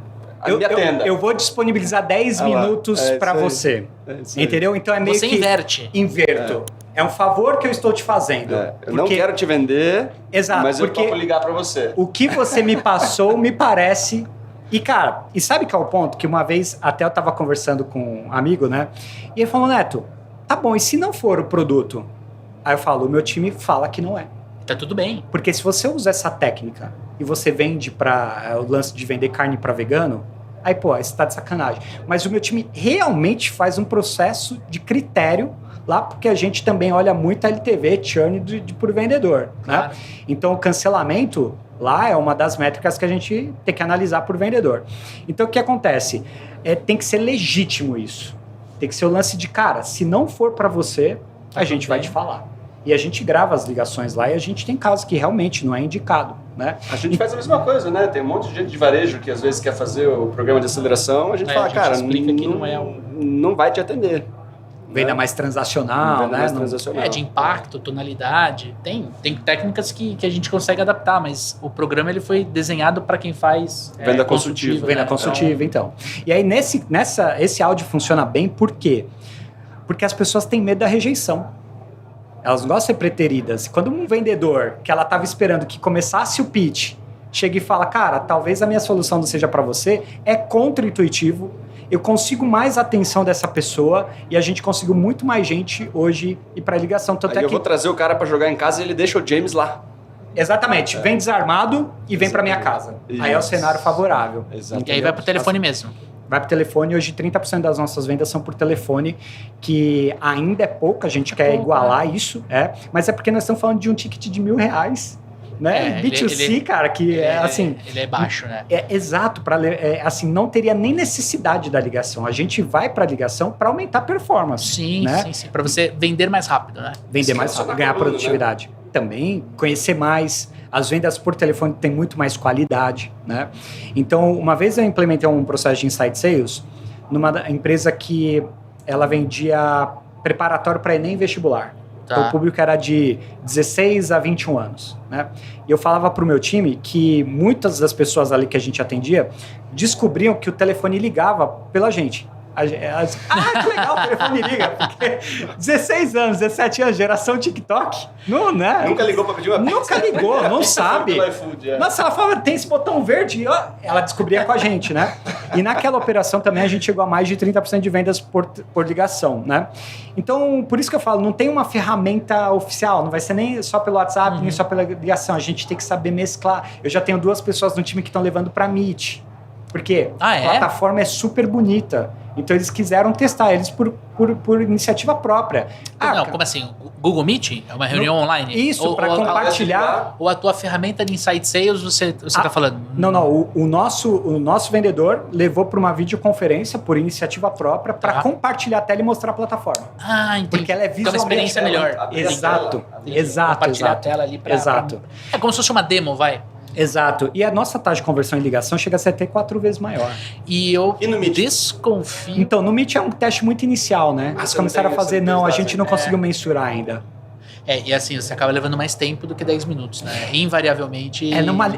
Speaker 2: me atenda.
Speaker 3: Eu vou disponibilizar 10 minutos para você. Entendeu? Então é meio
Speaker 1: você
Speaker 3: que...
Speaker 1: Inverto.
Speaker 3: É um favor que eu estou te fazendo.
Speaker 2: Eu não quero te vender, mas eu topo ligar para você.
Speaker 3: O que você me passou me parece... E, cara, e sabe qual é o ponto? Que uma vez até eu tava conversando com um amigo, né? E ele falou, Neto, tá bom, e se não for o produto? Aí eu falo, o meu time fala que não é.
Speaker 1: Tá tudo bem.
Speaker 3: Porque se você usa essa técnica e você vende para o lance de vender carne para vegano, Aí, pô, isso tá de sacanagem. Mas o meu time realmente faz um processo de critério lá, porque a gente também olha muito a LTV, churn por vendedor,
Speaker 1: Claro.
Speaker 3: né? Então, o cancelamento lá é uma das métricas que a gente tem que analisar por vendedor. Então, o que acontece? Tem que ser legítimo isso. Tem que ser o lance de, cara, se não for para você, a gente vai te falar. E a gente grava as ligações lá e a gente tem casos que realmente não é indicado, né?
Speaker 2: A gente faz a mesma coisa, né? Tem um monte de gente de varejo que às vezes quer fazer o programa de aceleração, a gente fala, cara,
Speaker 1: explica que
Speaker 2: não vai te atender.
Speaker 3: Venda mais transacional,
Speaker 2: Venda
Speaker 3: né?
Speaker 2: mais transacional.
Speaker 1: De impacto, tonalidade. Tem técnicas que a gente consegue adaptar, mas o programa ele foi desenhado para quem faz
Speaker 2: Venda consultiva.
Speaker 3: Venda consultiva, então. E aí, esse áudio funciona bem, por quê? Porque as pessoas têm medo da rejeição. Elas não gostam de ser preteridas. Quando um vendedor, que ela estava esperando que começasse o pitch, chega e fala, cara, talvez a minha solução não seja para você, é contra-intuitivo, eu consigo mais atenção dessa pessoa e a gente conseguiu muito mais gente hoje ir para ligação. Tanto
Speaker 2: aí eu vou trazer o cara para jogar em casa e ele deixa o James lá.
Speaker 3: Exatamente. Vem desarmado e vem para minha casa.
Speaker 2: Isso.
Speaker 3: Aí é o cenário favorável.
Speaker 2: Exatamente.
Speaker 1: E aí vai pro telefone mesmo.
Speaker 3: Vai pro telefone. Hoje 30% das nossas vendas são por telefone, que ainda é pouco, a gente quer igualar isso, mas é porque nós estamos falando de um ticket de R$1.000, né? B2C, cara, que é assim...
Speaker 1: Ele é baixo, né?
Speaker 3: Exato, assim, não teria nem necessidade da ligação. A gente vai para a ligação para aumentar a performance.
Speaker 1: Sim,
Speaker 3: né?
Speaker 1: sim. Para você vender mais rápido, né?
Speaker 3: Vender mais rápido, ganhar produtividade. Né? Também conhecer mais. As vendas por telefone têm muito mais qualidade, né? Então, uma vez eu implementei um processo de Inside Sales numa empresa que ela vendia preparatório para Enem vestibular.
Speaker 1: Tá.
Speaker 3: Então, o público era de 16 a 21 anos, né? E eu falava para o meu time que muitas das pessoas ali que a gente atendia descobriam que o telefone ligava pela gente. Que legal, o telefone liga. Porque 16 anos, 17 anos, geração TikTok. Não, né?
Speaker 2: Nunca ligou para pedir uma pizza.
Speaker 3: Nunca ligou, não sabe.
Speaker 2: iFood,
Speaker 3: Nossa, ela falava, tem esse botão verde. Ela descobria com a gente, né? E naquela operação também a gente chegou a mais de 30% de vendas por ligação, né? Então, por isso que eu falo, não tem uma ferramenta oficial, não vai ser nem só pelo WhatsApp, nem só pela ligação. A gente tem que saber mesclar. Eu já tenho 2 pessoas no time que estão levando para Meet. Porque a plataforma é super bonita. Então eles quiseram testar eles por iniciativa própria.
Speaker 1: Não, como assim? Google Meet? É uma reunião online?
Speaker 3: Isso, para compartilhar.
Speaker 1: Ou a tua ferramenta de Inside Sales, você está falando?
Speaker 3: Não. O nosso vendedor levou para uma videoconferência por iniciativa própria para compartilhar a tela e mostrar a plataforma.
Speaker 1: Entendi.
Speaker 3: Porque ela é visualmente...
Speaker 1: uma experiência melhor.
Speaker 3: Exato.
Speaker 1: Compartilhar a tela ali para...
Speaker 3: Exato.
Speaker 1: É como se fosse uma demo, vai.
Speaker 3: Exato. E a nossa taxa de conversão em ligação chega a ser até 4 vezes maior.
Speaker 1: E eu
Speaker 2: no Meet?
Speaker 1: desconfio...
Speaker 3: Então, no Meet é um teste muito inicial, né? Eles começaram a fazer, a gente não conseguiu mensurar ainda.
Speaker 1: E assim, você acaba levando mais tempo do que 10 minutos, né? Invariavelmente...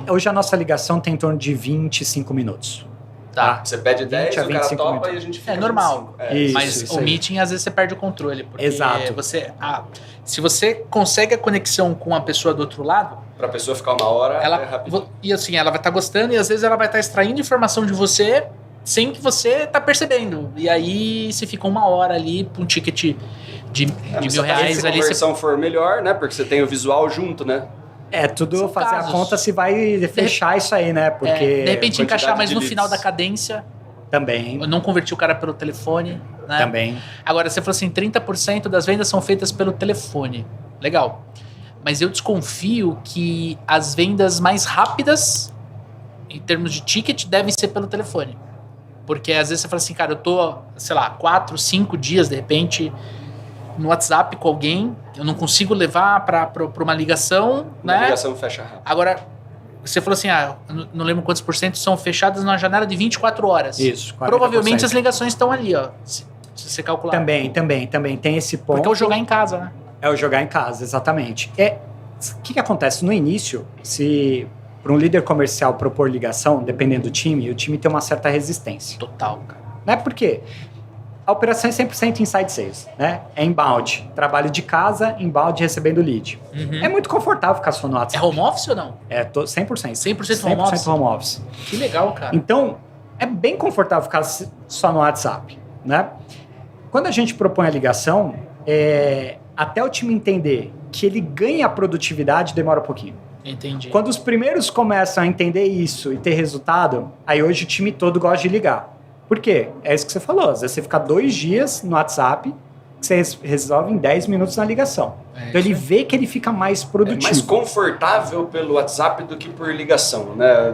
Speaker 3: Hoje a nossa ligação tem em torno de 25 minutos.
Speaker 1: Tá.
Speaker 2: Você pede 10, o cara topa
Speaker 3: minutos.
Speaker 2: e a gente fica...
Speaker 1: É normal. Mas
Speaker 3: isso
Speaker 1: o meeting, às vezes, você perde o controle. Porque
Speaker 3: Exato.
Speaker 1: Se você consegue a conexão com a pessoa do outro lado...
Speaker 2: Pra pessoa ficar 1 hora,
Speaker 1: ela,
Speaker 2: é rapidinho.
Speaker 1: E assim, ela vai estar gostando e às vezes ela vai estar extraindo informação de você sem que você tá percebendo. E aí você fica 1 hora ali pra um ticket de R$1.000
Speaker 2: Se a
Speaker 1: ali.
Speaker 2: conversão for melhor, né? Porque você tem o visual junto, né?
Speaker 3: Tudo
Speaker 1: São
Speaker 3: fazer
Speaker 1: casos.
Speaker 3: a conta se vai fechar isso aí, né? Porque
Speaker 1: de repente encaixar mais
Speaker 2: de
Speaker 1: no
Speaker 2: leads.
Speaker 1: final da cadência.
Speaker 3: também,
Speaker 1: Eu não converti o cara pelo telefone, né?
Speaker 3: também.
Speaker 1: Agora, você falou assim, 30% das vendas são feitas pelo telefone. Legal. Mas eu desconfio que as vendas mais rápidas, em termos de ticket, devem ser pelo telefone. Porque às vezes você fala assim, cara, eu tô, sei lá, 4, 5 dias, de repente, no WhatsApp com alguém, eu não consigo levar para uma ligação, né?
Speaker 2: A ligação fecha rápido.
Speaker 1: Agora, você falou assim, eu não lembro quantos por cento são fechadas numa janela de 24 horas.
Speaker 3: Isso, 40%.
Speaker 1: Provavelmente as ligações estão ali, ó. Se você calcular.
Speaker 3: Também tem esse ponto.
Speaker 1: Porque é o jogar em casa, né?
Speaker 3: É o jogar em casa, exatamente. O que acontece? No início, se para um líder comercial propor ligação, dependendo do time, o time tem uma certa resistência.
Speaker 1: Total, cara.
Speaker 3: Né? Por quê? A operação é 100% inside sales, né? É inbound. Trabalho de casa, inbound recebendo lead.
Speaker 1: Uhum.
Speaker 3: É muito confortável ficar só no
Speaker 1: É
Speaker 3: WhatsApp.
Speaker 1: home office ou não?
Speaker 3: É 100%.
Speaker 1: 100% home office?
Speaker 3: 100% home office.
Speaker 1: Que legal, cara.
Speaker 3: Então, é bem confortável ficar só no WhatsApp, né? Quando a gente propõe a ligação, até o time entender que ele ganha produtividade, demora um pouquinho.
Speaker 1: Entendi.
Speaker 3: Quando os primeiros começam a entender isso e ter resultado, aí hoje o time todo gosta de ligar. Por quê? É isso que você falou. Às vezes você fica 2 dias no WhatsApp, que você resolve em 10 minutos na ligação. Então ele vê que ele fica mais produtivo.
Speaker 2: É mais confortável pelo WhatsApp do que por ligação, né?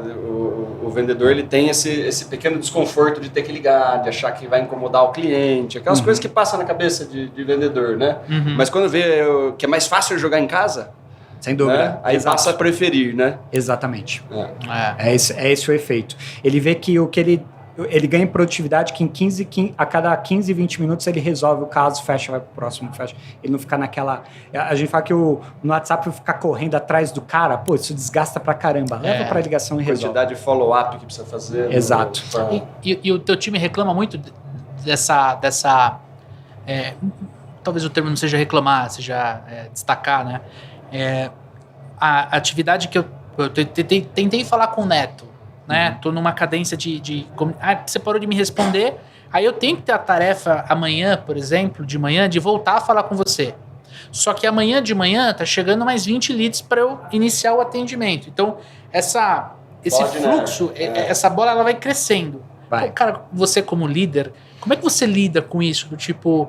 Speaker 2: O vendedor ele tem esse pequeno desconforto de ter que ligar, de achar que vai incomodar o cliente, aquelas coisas que passam na cabeça de vendedor, né? Mas quando vê que é mais fácil jogar em casa,
Speaker 3: sem dúvida.
Speaker 2: Né? Aí
Speaker 3: Exato.
Speaker 2: passa a preferir, né?
Speaker 3: Exatamente. É esse o efeito. Ele vê que o que ele ganha em produtividade, que a cada 15, 20 minutos ele resolve o caso, fecha, vai pro próximo, fecha. Ele não fica naquela... A gente fala que no WhatsApp ficar correndo atrás do cara, pô, isso desgasta pra caramba. Leva pra ligação e resolve.
Speaker 2: Quantidade de follow-up que precisa fazer.
Speaker 3: Exato.
Speaker 1: E o teu time reclama muito dessa talvez o termo não seja reclamar, seja destacar, né? A atividade que eu tentei falar com o Neto, né? Tô numa cadência você parou de me responder, aí eu tenho que ter a tarefa amanhã, por exemplo, de manhã, de voltar a falar com você. Só que amanhã de manhã tá chegando mais 20 leads para eu iniciar o atendimento. Então, esse fluxo, essa bola, ela vai crescendo.
Speaker 3: Vai.
Speaker 1: Pô, cara, você como líder, como é que você lida com isso? Do tipo,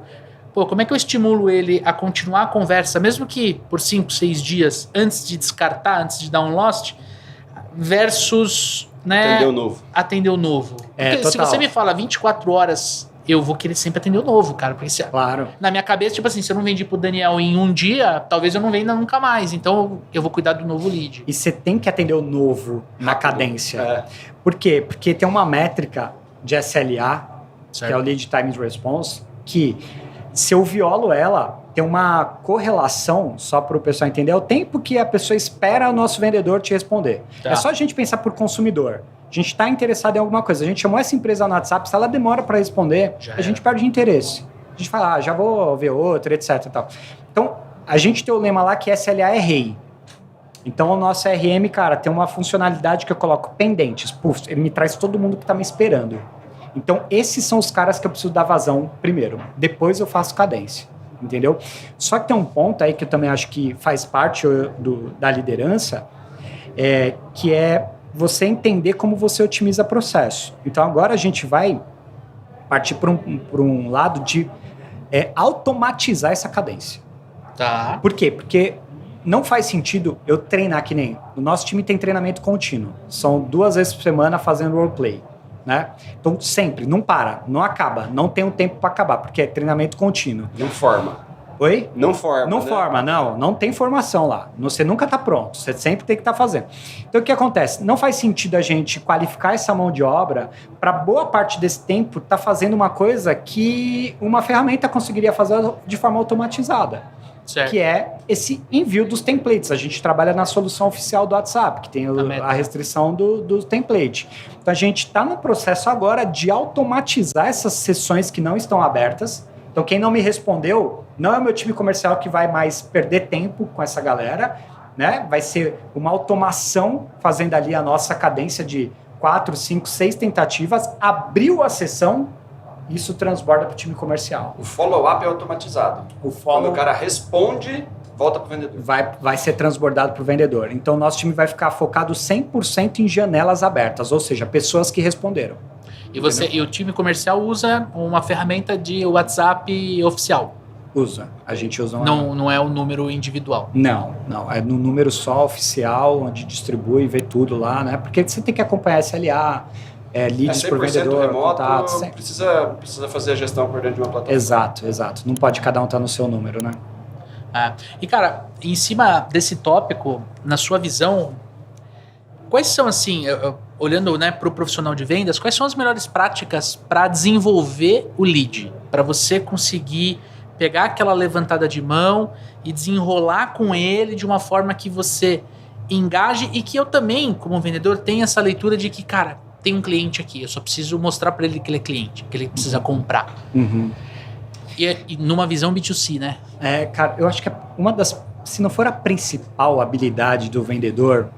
Speaker 1: pô, como é que eu estimulo ele a continuar a conversa, mesmo que por 5, 6 dias, antes de descartar, antes de dar um lost, versus... Né, atender o novo. Porque se você me fala 24 horas, eu vou querer sempre atender o novo, cara. Porque
Speaker 3: claro.
Speaker 1: Na minha cabeça, tipo assim, se eu não vendi pro Daniel em um dia, talvez eu não venda nunca mais. Então eu vou cuidar do novo lead.
Speaker 3: E você tem que atender o novo na cadência. Por quê? Porque tem uma métrica de SLA, certo, que é o Lead Time Response, que se eu violo ela, tem uma correlação, só para o pessoal entender, é o tempo que a pessoa espera o nosso vendedor te responder. É só a gente pensar por consumidor. A gente está interessado em alguma coisa. A gente chamou essa empresa no WhatsApp, se ela demora para responder, a gente perde interesse. A gente fala, já vou ver outra, etc. Tal. Então, a gente tem o lema lá que SLA é rei. Então, o nosso RM, cara, tem uma funcionalidade que eu coloco pendentes. Puf, ele me traz todo mundo que está me esperando. Então, esses são os caras que eu preciso dar vazão primeiro. Depois eu faço cadência. Entendeu? Só que tem um ponto aí que eu também acho que faz parte da liderança, que é você entender como você otimiza processo. Então, agora a gente vai partir para um lado de automatizar essa cadência.
Speaker 1: Tá.
Speaker 3: Por quê? Porque não faz sentido eu treinar que nem... O nosso time tem treinamento contínuo. São 2 vezes por semana fazendo roleplay. Né? Então, sempre, não para, não acaba, não tem um tempo para acabar, porque é treinamento contínuo.
Speaker 2: Não forma.
Speaker 3: Oi?
Speaker 2: Não forma.
Speaker 3: Não forma, não tem formação lá. Você nunca está pronto, você sempre tem que estar fazendo. Então, o que acontece? Não faz sentido a gente qualificar essa mão de obra para boa parte desse tempo estar fazendo uma coisa que uma ferramenta conseguiria fazer de forma automatizada. Certo. Que é esse envio dos templates. A gente trabalha na solução oficial do WhatsApp, que tem a restrição do template. Então, a gente está no processo agora de automatizar essas sessões que não estão abertas. Então, quem não me respondeu, não é o meu time comercial que vai mais perder tempo com essa galera, né? Vai ser uma automação fazendo ali a nossa cadência de 4, 5, 6 tentativas. Abriu a sessão, isso transborda para o time comercial.
Speaker 2: O follow-up é automatizado. Quando o cara responde, volta para o vendedor.
Speaker 3: Vai ser transbordado para o vendedor. Então, o nosso time vai ficar focado 100% em janelas abertas, ou seja, pessoas que responderam.
Speaker 1: E o time comercial usa uma ferramenta de WhatsApp oficial?
Speaker 3: Usa. A gente usa
Speaker 1: Não é o número individual?
Speaker 3: Não. É no número só oficial, onde distribui, vê tudo lá, né? Porque você tem que acompanhar SLA... leads por vendedor,
Speaker 2: remoto,
Speaker 3: contatos.
Speaker 2: Precisa fazer a gestão por dentro de uma plataforma.
Speaker 3: Exato. Não pode cada um estar no seu número, né?
Speaker 1: E, cara, em cima desse tópico, na sua visão, quais são, assim, olhando, né, para o profissional de vendas, quais são as melhores práticas para desenvolver o lead? Para você conseguir pegar aquela levantada de mão e desenrolar com ele de uma forma que você engaje e que eu também, como vendedor, tenha essa leitura de que, cara, tem um cliente aqui, eu só preciso mostrar para ele que ele é cliente, que ele precisa comprar.
Speaker 3: Uhum.
Speaker 1: E numa visão B2C, né?
Speaker 3: Cara, eu acho que uma das... Se não for a principal habilidade do vendedor,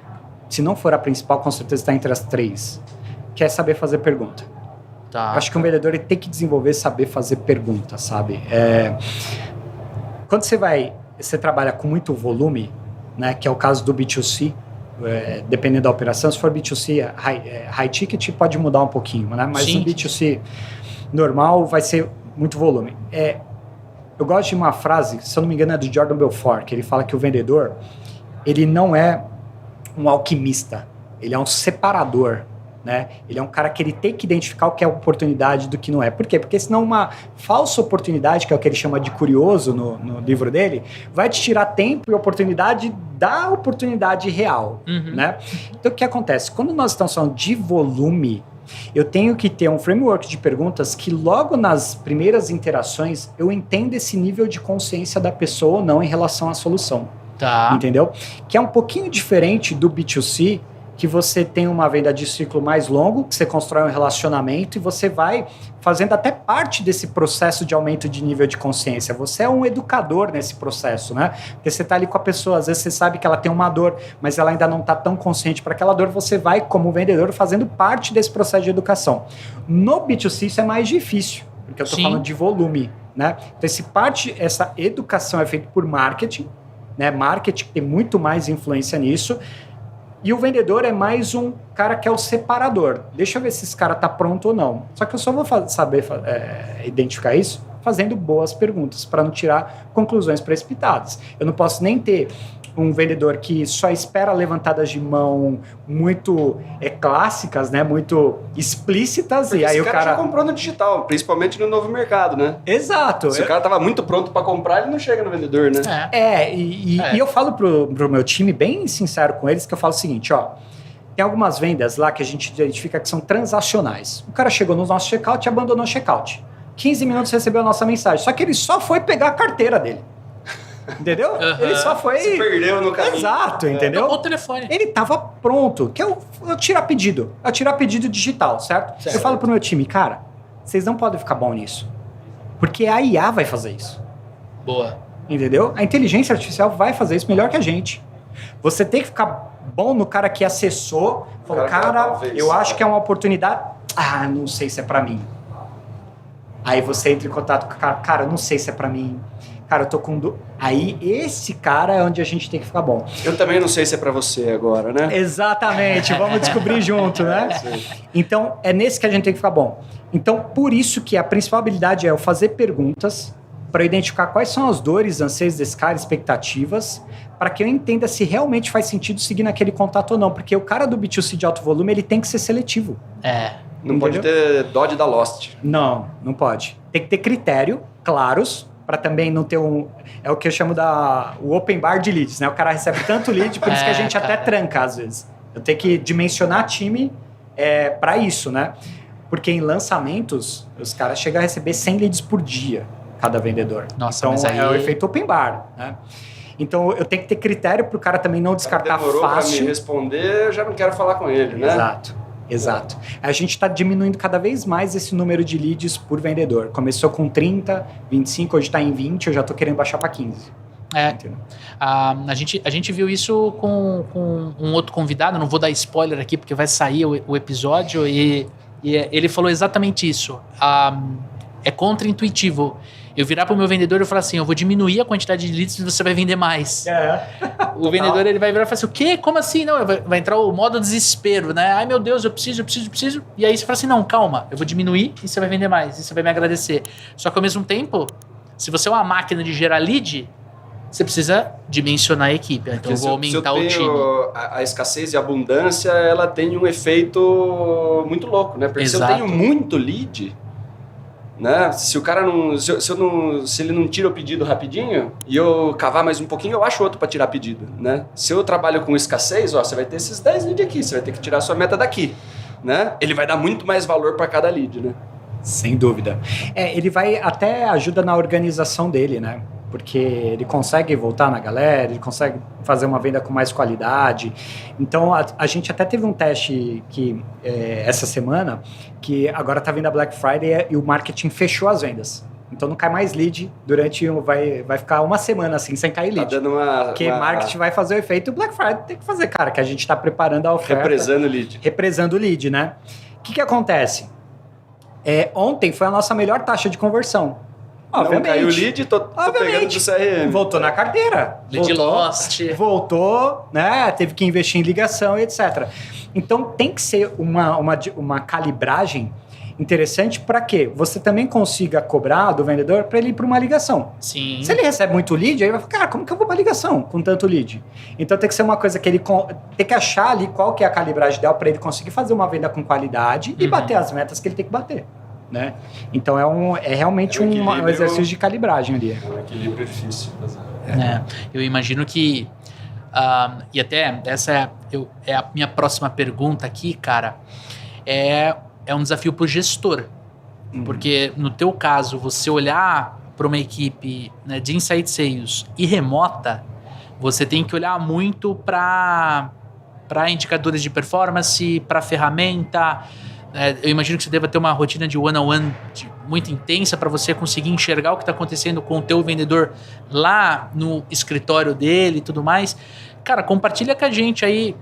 Speaker 3: se não for a principal, com certeza está entre as 3, que é saber fazer pergunta.
Speaker 1: Tá.
Speaker 3: Eu acho que um vendedor ele tem que desenvolver saber fazer pergunta, sabe? Quando você trabalha com muito volume, né, que é o caso do B2C, dependendo da operação. Se for B2C, high ticket pode mudar um pouquinho, né? Mas
Speaker 1: Sim.
Speaker 3: no B2C normal vai ser muito volume. Eu gosto de uma frase, se eu não me engano é do Jordan Belfort, que ele fala que o vendedor, ele não é um alquimista, ele é um separador, né? Ele é um cara que ele tem que identificar o que é oportunidade do que não é. Por quê? Porque senão uma falsa oportunidade, que é o que ele chama de curioso no livro dele, vai te tirar tempo e oportunidade da oportunidade real, né? Então o que acontece? Quando nós estamos falando de volume, eu tenho que ter um framework de perguntas que logo nas primeiras interações eu entenda esse nível de consciência da pessoa ou não em relação à solução.
Speaker 1: Tá.
Speaker 3: Entendeu? Que é um pouquinho diferente do B2C, que você tem uma venda de ciclo mais longo, que você constrói um relacionamento e você vai fazendo até parte desse processo de aumento de nível de consciência. Você é um educador nesse processo, né? Porque você está ali com a pessoa, às vezes você sabe que ela tem uma dor, mas ela ainda não está tão consciente para aquela dor, você vai, como vendedor, fazendo parte desse processo de educação. No B2C isso é mais difícil, porque eu estou falando de volume, né? Então essa educação é feita por marketing, né? Marketing tem muito mais influência nisso. E o vendedor é mais um cara que é o separador. Deixa eu ver se esse cara está pronto ou não. Só que eu só vou saber identificar isso fazendo boas perguntas, para não tirar conclusões precipitadas. Eu não posso nem ter um vendedor que só espera levantadas de mão muito clássicas, né? Muito explícitas.
Speaker 2: Porque
Speaker 3: e aí
Speaker 2: esse
Speaker 3: o cara
Speaker 2: já comprou no digital, principalmente no novo mercado, né?
Speaker 3: Exato.
Speaker 2: Se o cara tava muito pronto para comprar, ele não chega no vendedor, né?
Speaker 3: E eu falo pro meu time, bem sincero com eles, que eu falo o seguinte, ó, tem algumas vendas lá que a gente identifica que são transacionais. O cara chegou no nosso checkout e abandonou o checkout. 15 minutos recebeu a nossa mensagem, só que ele só foi pegar a carteira dele. Entendeu? Ele só foi...
Speaker 2: Se perdeu no caminho.
Speaker 3: Exato, entendeu?
Speaker 1: O telefone.
Speaker 3: Ele tava pronto, que é o tirar pedido. É o tirar pedido digital, certo? Eu falo pro meu time, cara, vocês não podem ficar bom nisso. Porque a IA vai fazer isso.
Speaker 1: Boa.
Speaker 3: Entendeu? A inteligência artificial vai fazer isso melhor que a gente. Você tem que ficar bom no cara que acessou, falou, cara, eu acho que é uma oportunidade. Ah, não sei se é pra mim. Aí você entra em contato com o cara, cara, não sei se é pra mim. Cara, eu tô com... Aí esse cara é onde a gente tem que ficar bom.
Speaker 2: Eu também não sei se é pra você agora, né?
Speaker 3: Exatamente, vamos descobrir junto, né? Então, é nesse que a gente tem que ficar bom. Então, por isso que a principal habilidade é eu fazer perguntas para identificar quais são as dores, anseios desse cara, expectativas, para que eu entenda se realmente faz sentido seguir naquele contato ou não. Porque o cara do B2C de alto volume, ele tem que ser seletivo.
Speaker 2: Não pode ter Dodge da Lost.
Speaker 3: Não, não pode. Tem que ter critério claros, para também não ter é o que eu chamo o open bar de leads, né? O cara recebe tanto lead, por isso que a gente até tranca às vezes. Eu tenho que dimensionar time para isso, né? Porque em lançamentos, os caras chegam a receber 100 leads por dia, cada vendedor.
Speaker 1: Nossa,
Speaker 3: então
Speaker 1: mas aí...
Speaker 3: é o efeito open bar, né? Então eu tenho que ter critério para o cara também não descartar
Speaker 2: demorou
Speaker 3: fácil.
Speaker 2: Pra me responder, eu já não quero falar com ele, né?
Speaker 3: Exato. A gente está diminuindo cada vez mais esse número de leads por vendedor. Começou com 30, 25, hoje está em 20, eu já estou querendo baixar para 15.
Speaker 1: A gente viu isso com um outro convidado, não vou dar spoiler aqui porque vai sair o episódio, e ele falou exatamente isso. É contra-intuitivo eu virar para o meu vendedor e falar assim, eu vou diminuir a quantidade de leads e você vai vender mais. O vendedor, ele vai virar e falar assim, o quê? Como assim? Não, vai entrar o modo desespero, né? Ai, meu Deus, eu preciso. E aí você fala assim, não, calma, eu vou diminuir e você vai vender mais, e você vai me agradecer. Só que ao mesmo tempo, se você é uma máquina de gerar lead, você precisa dimensionar a equipe. Então eu vou aumentar o time.
Speaker 2: A escassez e a abundância, ela tem um efeito muito louco, né? Porque
Speaker 1: Exato.
Speaker 2: se eu tenho muito lead... Né? Se o cara não, se ele não tira o pedido rapidinho e eu cavar mais um pouquinho, eu acho outro para tirar pedido, né? Se eu trabalho com escassez, você vai ter esses 10 leads aqui, você vai ter que tirar a sua meta daqui, né? Ele vai dar muito mais valor para cada lead, né?
Speaker 3: Sem dúvida. Ele vai até ajuda na organização dele, né? Porque ele consegue voltar na galera, ele consegue fazer uma venda com mais qualidade. Então, a gente até teve um teste essa semana, que agora está vindo a Black Friday e o marketing fechou as vendas. Então, não cai mais lead vai ficar uma semana assim, sem cair lead.
Speaker 2: Tá dando
Speaker 3: Porque marketing vai fazer o efeito e o Black Friday tem que fazer, cara, que a gente está preparando a oferta. Represando o lead, né? O que acontece? Ontem foi a nossa melhor taxa de conversão. Obviamente.
Speaker 2: Não caiu o lead, tô pegando do CRM.
Speaker 3: Voltou na carteira.
Speaker 1: Lead lost.
Speaker 3: Voltou, né? Teve que investir em ligação e etc. Então tem que ser uma calibragem interessante para que você também consiga cobrar do vendedor para ele ir para uma ligação.
Speaker 1: Sim.
Speaker 3: Se ele recebe muito lead, aí vai falar, cara, como que eu vou para ligação com tanto lead? Então tem que ser uma coisa que ele tem que achar ali qual que é a calibragem ideal para ele conseguir fazer uma venda com qualidade e bater as metas que ele tem que bater. Né? Então é realmente um exercício de calibragem ali.
Speaker 2: É um equilíbrio difícil.
Speaker 1: Eu imagino que e até essa é a minha próxima pergunta aqui, cara, é um desafio para o gestor, porque no teu caso, você olhar para uma equipe, né, de inside sales e remota, você tem que olhar muito para indicadores de performance, para ferramenta. Eu imagino que você deva ter uma rotina de one-on-one muito intensa para você conseguir enxergar o que está acontecendo com o teu vendedor lá no escritório dele e tudo mais. Cara, compartilha com a gente aí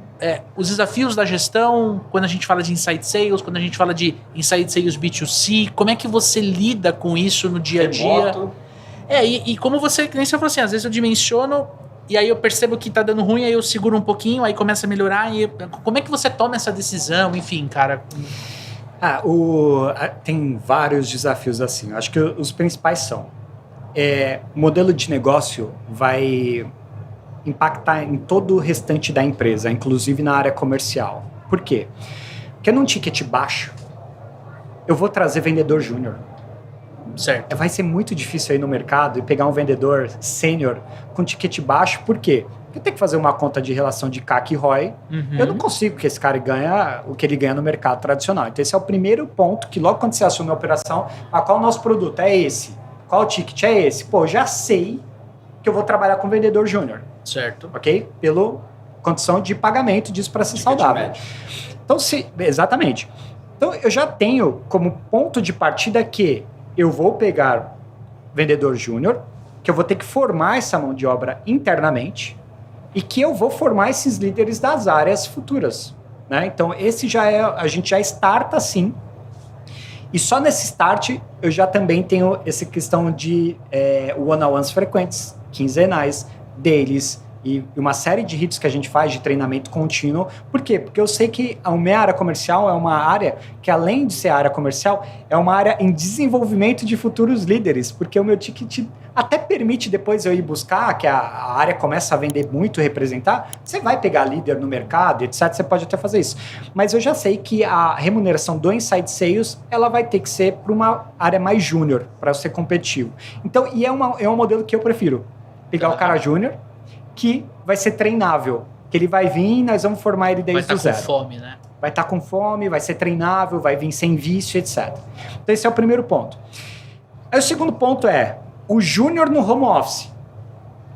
Speaker 1: os desafios da gestão, quando a gente fala de inside sales, quando a gente fala de inside sales B2C, como é que você lida com isso no dia a dia? E como você, que nem você falou assim, às vezes eu dimensiono e aí eu percebo que tá dando ruim, aí eu seguro um pouquinho, aí começa a melhorar. Como é que você toma essa decisão? Enfim, cara.
Speaker 3: Tem vários desafios assim. Eu acho que os principais são o modelo de negócio vai impactar em todo o restante da empresa, inclusive na área comercial. Por quê? Porque num ticket baixo, eu vou trazer vendedor júnior.
Speaker 1: Certo.
Speaker 3: Vai ser muito difícil aí no mercado e pegar um vendedor sênior com ticket baixo. Por quê? Porque eu tenho que fazer uma conta de relação de CAC e ROI. Eu não consigo que esse cara ganha o que ele ganha no mercado tradicional. Então esse é o primeiro ponto que logo quando você assume a operação, qual é o nosso produto? É esse. Qual o ticket? É esse. Pô, já sei que eu vou trabalhar com vendedor júnior.
Speaker 1: Certo.
Speaker 3: Ok? Pela condição de pagamento disso para ser saudável.
Speaker 2: Médio.
Speaker 3: Então, exatamente. Então, eu já tenho como ponto de partida que eu vou pegar vendedor júnior, que eu vou ter que formar essa mão de obra internamente e que eu vou formar esses líderes das áreas futuras. Né? Então, a gente já starta assim. E só nesse start, eu já também tenho essa questão de one-on-ones frequentes, quinzenais, deles e uma série de hits que a gente faz de treinamento contínuo. Por quê? Porque eu sei que a minha área comercial é uma área que, além de ser área comercial, é uma área em desenvolvimento de futuros líderes, porque o meu ticket até permite depois eu ir buscar, que a área começa a vender muito e representar, você vai pegar líder no mercado, etc, você pode até fazer isso. Mas eu já sei que a remuneração do Inside Sales, ela vai ter que ser para uma área mais júnior, para ser competitivo. Então, é um modelo que eu prefiro. Pegar o cara júnior, que vai ser treinável, que ele vai vir e nós vamos formar ele desde o zero.
Speaker 1: Vai estar com fome, né?
Speaker 3: Vai estar com fome, vai ser treinável, vai vir sem vício, etc. Então esse é o primeiro ponto. Aí o segundo ponto é o júnior no home office.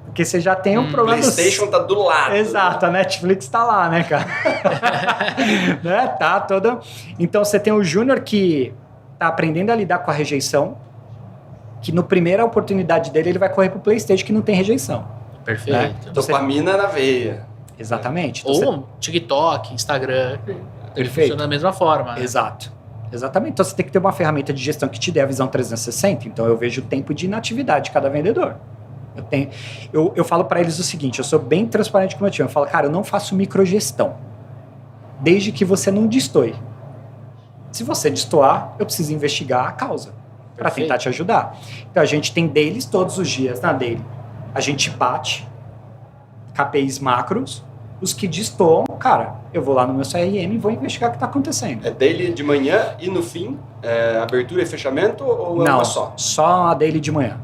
Speaker 3: Porque você já tem um problema...
Speaker 2: PlayStation tá do lado.
Speaker 3: Exato, a Netflix tá lá, né, cara? Né? Tá toda... Então você tem o júnior que tá aprendendo a lidar com a rejeição, que no primeira oportunidade dele ele vai correr pro PlayStation que não tem rejeição.
Speaker 1: Perfeito.
Speaker 3: Né?
Speaker 2: Dopamina na veia.
Speaker 3: Exatamente. Então,
Speaker 1: ou TikTok, Instagram, ele
Speaker 3: Perfeito.
Speaker 1: Funciona da mesma forma. Né?
Speaker 3: Exato. Exatamente. Então você tem que ter uma ferramenta de gestão que te dê a visão 360. Então eu vejo o tempo de inatividade de cada vendedor. Eu falo para eles o seguinte, eu sou bem transparente com o meu time. Eu falo, cara, eu não faço microgestão. Desde que você não destoe. Se você destoar, eu preciso investigar a causa para tentar te ajudar. Então a gente tem dailies todos os dias na daily. A gente bate KPIs macros, os que destoam, cara, eu vou lá no meu CRM e vou investigar o que está acontecendo.
Speaker 2: É daily de manhã e no fim, abertura e fechamento ou é uma só?
Speaker 3: Só a daily de manhã.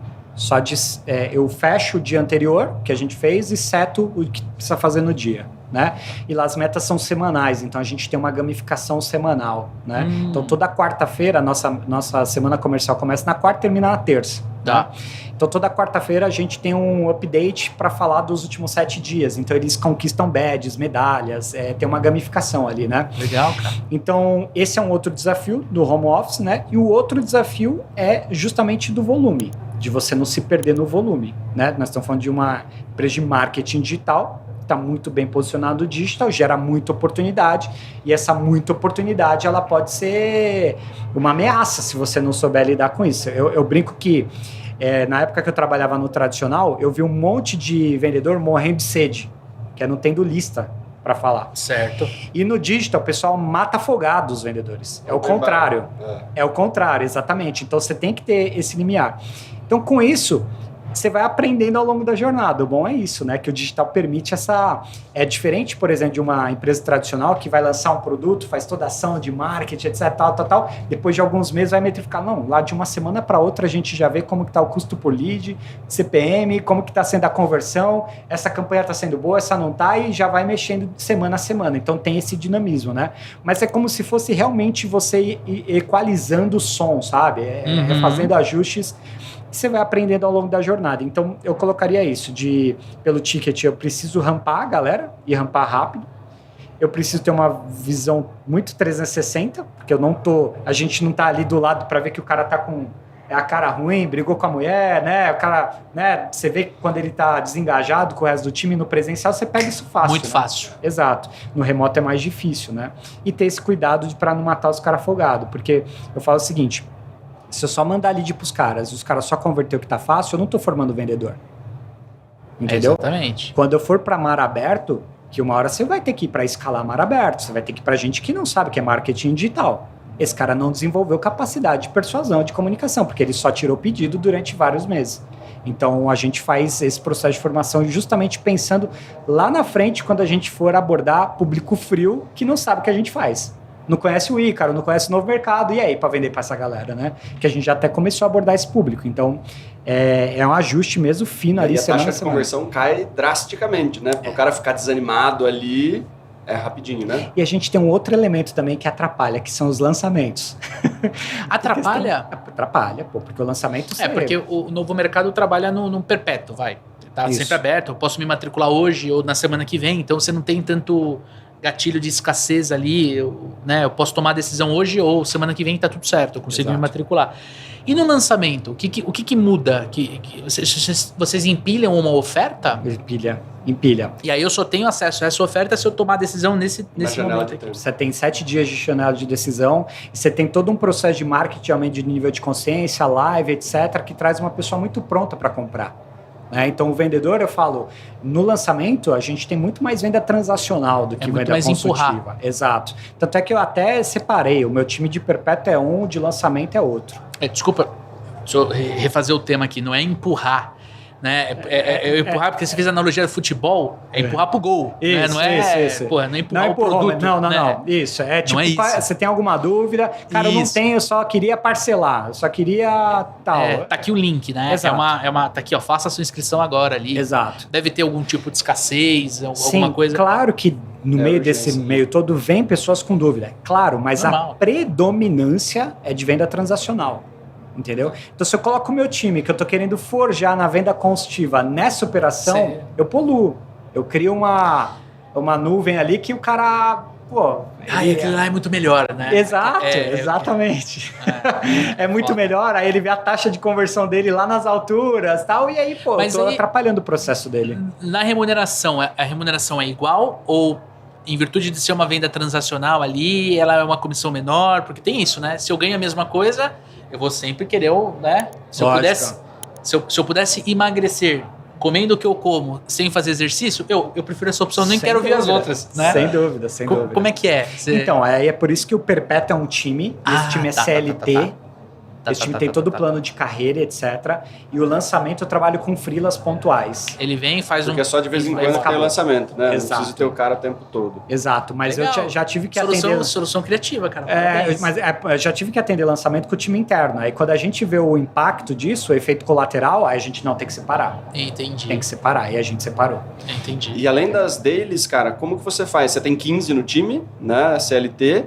Speaker 3: Eu fecho o dia anterior que a gente fez e seto o que precisa fazer no dia, né? E lá as metas são semanais, então a gente tem uma gamificação semanal, né? Então toda quarta-feira, a nossa semana comercial começa na quarta e termina na terça. Tá? Então toda quarta-feira a gente tem um update para falar dos últimos 7 dias. Então eles conquistam badges, medalhas, tem uma gamificação ali, né?
Speaker 1: Legal, cara.
Speaker 3: Então esse é um outro desafio do home office, né? E o outro desafio é justamente do volume, de você não se perder no volume, né? Nós estamos falando de uma empresa de marketing digital, está muito bem posicionado no digital, gera muita oportunidade, e essa muita oportunidade ela pode ser uma ameaça se você não souber lidar com isso. Eu brinco que Na época que eu trabalhava no tradicional, eu vi um monte de vendedor morrendo de sede, que não tendo lista para falar.
Speaker 1: Certo.
Speaker 3: E no digital, o pessoal mata afogado os vendedores. É o contrário. É o contrário, exatamente. Então, você tem que ter esse limiar. Então, com isso, você vai aprendendo ao longo da jornada. O bom é isso, né? Que o digital permite essa... É diferente, por exemplo, de uma empresa tradicional que vai lançar um produto, faz toda a ação de marketing, etc, tal. Depois de alguns meses vai metrificar. Não, lá de uma semana para outra a gente já vê como que está o custo por lead, CPM, como que está sendo a conversão, essa campanha está sendo boa, essa não está, e já vai mexendo de semana a semana. Então tem esse dinamismo, né? Mas é como se fosse realmente você ir equalizando o som, sabe? Fazendo ajustes. Você vai aprendendo ao longo da jornada. Então, eu colocaria isso, pelo ticket, eu preciso rampar a galera, e rampar rápido. Eu preciso ter uma visão muito 360, porque a gente não tá ali do lado para ver que o cara tá com a cara ruim, brigou com a mulher, né? O cara, né? Você vê que quando ele tá desengajado com o resto do time no presencial, você pega isso fácil.
Speaker 1: Muito fácil.
Speaker 3: Exato. No remoto é mais difícil, né? E ter esse cuidado para não matar os caras afogados, porque eu falo o seguinte... Se eu só mandar lead pros caras e os caras só converter o que tá fácil, eu não tô formando vendedor. Entendeu?
Speaker 1: Exatamente.
Speaker 3: Quando eu for para mar aberto, que uma hora você vai ter que ir para escalar mar aberto, você vai ter que ir para gente que não sabe o que é marketing digital. Esse cara não desenvolveu capacidade de persuasão, de comunicação, porque ele só tirou pedido durante vários meses. Então, a gente faz esse processo de formação justamente pensando lá na frente, quando a gente for abordar público frio que não sabe o que a gente faz. Não conhece o Ícaro, não conhece o novo mercado, e aí para vender para essa galera, né? Que a gente já até começou a abordar esse público. Então, é um ajuste mesmo fino ali.
Speaker 2: E a taxa de conversão cai drasticamente, né? Para o cara ficar desanimado ali, é rapidinho, né?
Speaker 3: E a gente tem um outro elemento também que atrapalha, que são os lançamentos.
Speaker 1: Atrapalha?
Speaker 3: Atrapalha, pô, porque o lançamento...
Speaker 1: Porque o novo mercado trabalha no perpétuo, vai. Tá sempre aberto, eu posso me matricular hoje ou na semana que vem, então você não tem tanto... gatilho de escassez ali, né? Eu posso tomar a decisão hoje ou semana que vem tá tudo certo, eu consigo me matricular. E no lançamento, o que muda? Vocês empilham uma oferta?
Speaker 3: Empilha.
Speaker 1: E aí eu só tenho acesso a essa oferta se eu tomar a decisão nesse momento aqui.
Speaker 3: Você tem 7 dias de janela de decisão, e você tem todo um processo de marketing, aumento de nível de consciência, live, etc., que traz uma pessoa muito pronta para comprar. Então, o vendedor, eu falo, no lançamento, a gente tem muito mais venda transacional do que venda consultiva. Empurrar. Exato. Tanto é que eu até separei, o meu time de perpétuo é um, de lançamento é outro.
Speaker 1: Desculpa, deixa eu refazer o tema aqui, não é empurrar, né? Empurrar, porque você fez a analogia do futebol, é empurrar pro gol,
Speaker 3: isso,
Speaker 1: né? Não é,
Speaker 3: isso.
Speaker 1: Porra, não é empurrar o produto.
Speaker 3: Não. Isso, tipo, não é isso. Você tem alguma dúvida, cara, eu não tenho, eu só queria parcelar, eu só queria tal.
Speaker 1: Tá aqui o link, né?
Speaker 3: Exato.
Speaker 1: Tá aqui, ó, faça a sua inscrição agora ali.
Speaker 3: Exato.
Speaker 1: Deve ter algum tipo de escassez, alguma coisa.
Speaker 3: Claro que no meio desse meio todo vem pessoas com dúvida, claro, mas
Speaker 1: normal.
Speaker 3: A predominância é de venda transacional. Entendeu? Então, se eu coloco o meu time, que eu tô querendo forjar na venda consultiva nessa operação, eu poluo. Eu crio uma nuvem ali que o cara... Pô,
Speaker 1: aquilo lá é muito melhor, né?
Speaker 3: Exato, exatamente. É muito melhor, aí ele vê a taxa de conversão dele lá nas alturas e tal, e aí, pô, eu tô atrapalhando o processo dele.
Speaker 1: Na remuneração, a remuneração é igual ou... Em virtude de ser uma venda transacional ali, ela é uma comissão menor, porque tem isso, né? Se eu ganho a mesma coisa, eu vou sempre querer, né? Se eu pudesse emagrecer comendo o que eu como sem fazer exercício, eu prefiro essa opção, nem quero ver as outras, né?
Speaker 3: Sem dúvida.
Speaker 1: Como é que é?
Speaker 3: Então, é por isso que o Perpétuo é um time, esse time é CLT. Esse time tem todo o plano de carreira, etc. E o lançamento eu trabalho com freelas pontuais.
Speaker 1: Ele vem, faz
Speaker 2: Porque é só de vez em quando tem o lançamento, né?
Speaker 3: Exato.
Speaker 2: Não precisa ter o cara o tempo todo.
Speaker 3: Exato, mas
Speaker 1: legal.
Speaker 3: Eu já tive que atender...
Speaker 1: Solução criativa, cara.
Speaker 3: Eu já tive que atender lançamento com o time interno. Aí quando a gente vê o impacto disso, o efeito colateral, aí a gente não tem que separar.
Speaker 1: Entendi.
Speaker 3: Tem que separar, e a gente separou.
Speaker 1: Entendi.
Speaker 2: E além das deles, cara, como que você faz? Você tem 15 no time, né? CLT...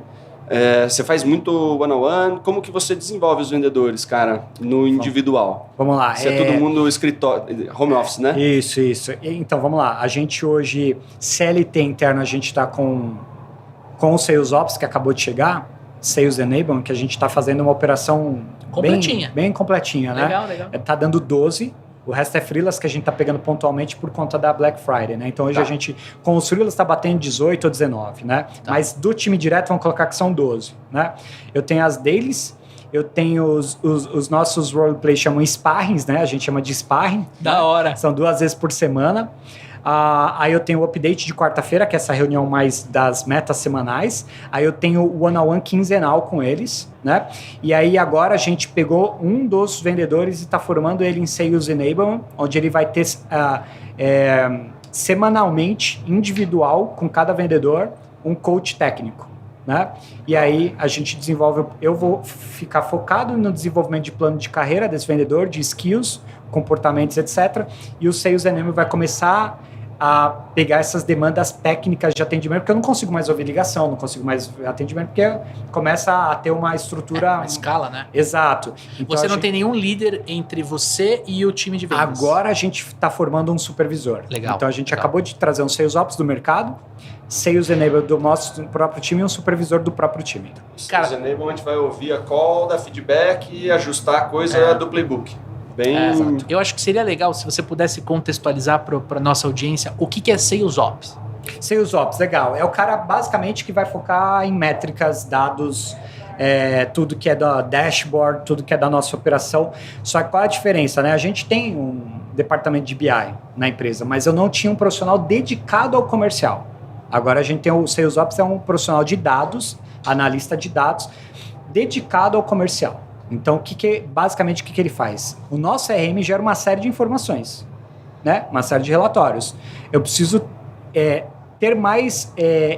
Speaker 2: você faz muito one-on-one. Como que você desenvolve os vendedores, cara, no individual?
Speaker 3: Vamos lá.
Speaker 2: Se é todo mundo escritório, home office, né?
Speaker 3: Isso. Então, vamos lá. A gente hoje, CLT interno, a gente está com o Sales Ops, que acabou de chegar, Sales Enablement, que a gente está fazendo uma operação
Speaker 1: completinha.
Speaker 3: Bem completinha, né?
Speaker 1: Legal.
Speaker 3: Tá dando 12. O resto é freelas que a gente tá pegando pontualmente por conta da Black Friday, né? Então hoje a gente, com os freelas, tá batendo 18 ou 19, né? Mas do time direto, vamos colocar que são 12, né? Eu tenho as dailies, eu tenho os nossos roleplays chamam sparrings, né? A gente chama de sparring.
Speaker 1: Da
Speaker 3: né?
Speaker 1: hora.
Speaker 3: São 2 vezes por semana. Aí eu tenho o update de quarta-feira, que é essa reunião mais das metas semanais. Aí eu tenho o one-on-one quinzenal com eles, né? E aí agora a gente pegou um dos vendedores e está formando ele em Sales Enablement, onde ele vai ter semanalmente, individual, com cada vendedor, um coach técnico, né? E aí a gente desenvolve, eu vou ficar focado no desenvolvimento de plano de carreira desse vendedor, de skills, comportamentos, etc. E o Sales Enablement vai começar a pegar essas demandas técnicas de atendimento, porque eu não consigo mais ouvir ligação, não consigo mais atendimento, porque começa a ter uma estrutura...
Speaker 1: uma escala, né?
Speaker 3: Exato. Então,
Speaker 1: você não tem nenhum líder entre você e o time de vendas.
Speaker 3: Agora a gente está formando um supervisor.
Speaker 1: Legal.
Speaker 3: Então a gente acabou de trazer um Sales Ops do mercado, Sales Enablement do nosso próprio time e um supervisor do próprio time.
Speaker 2: Sales Enablement, a gente vai ouvir a call, dar feedback e ajustar a coisa do playbook.
Speaker 1: Eu acho que seria legal se você pudesse contextualizar para nossa audiência o que é Sales Ops.
Speaker 3: Sales Ops, legal. É o cara basicamente que vai focar em métricas, dados, tudo que é da dashboard, tudo que é da nossa operação. Só que qual é a diferença, né? A gente tem um departamento de BI na empresa, mas eu não tinha um profissional dedicado ao comercial. Agora a gente tem o Sales Ops, é um profissional de dados, analista de dados, dedicado ao comercial. Então, basicamente, o que ele faz? O nosso CRM gera uma série de informações, né? Uma série de relatórios. Eu preciso ter mais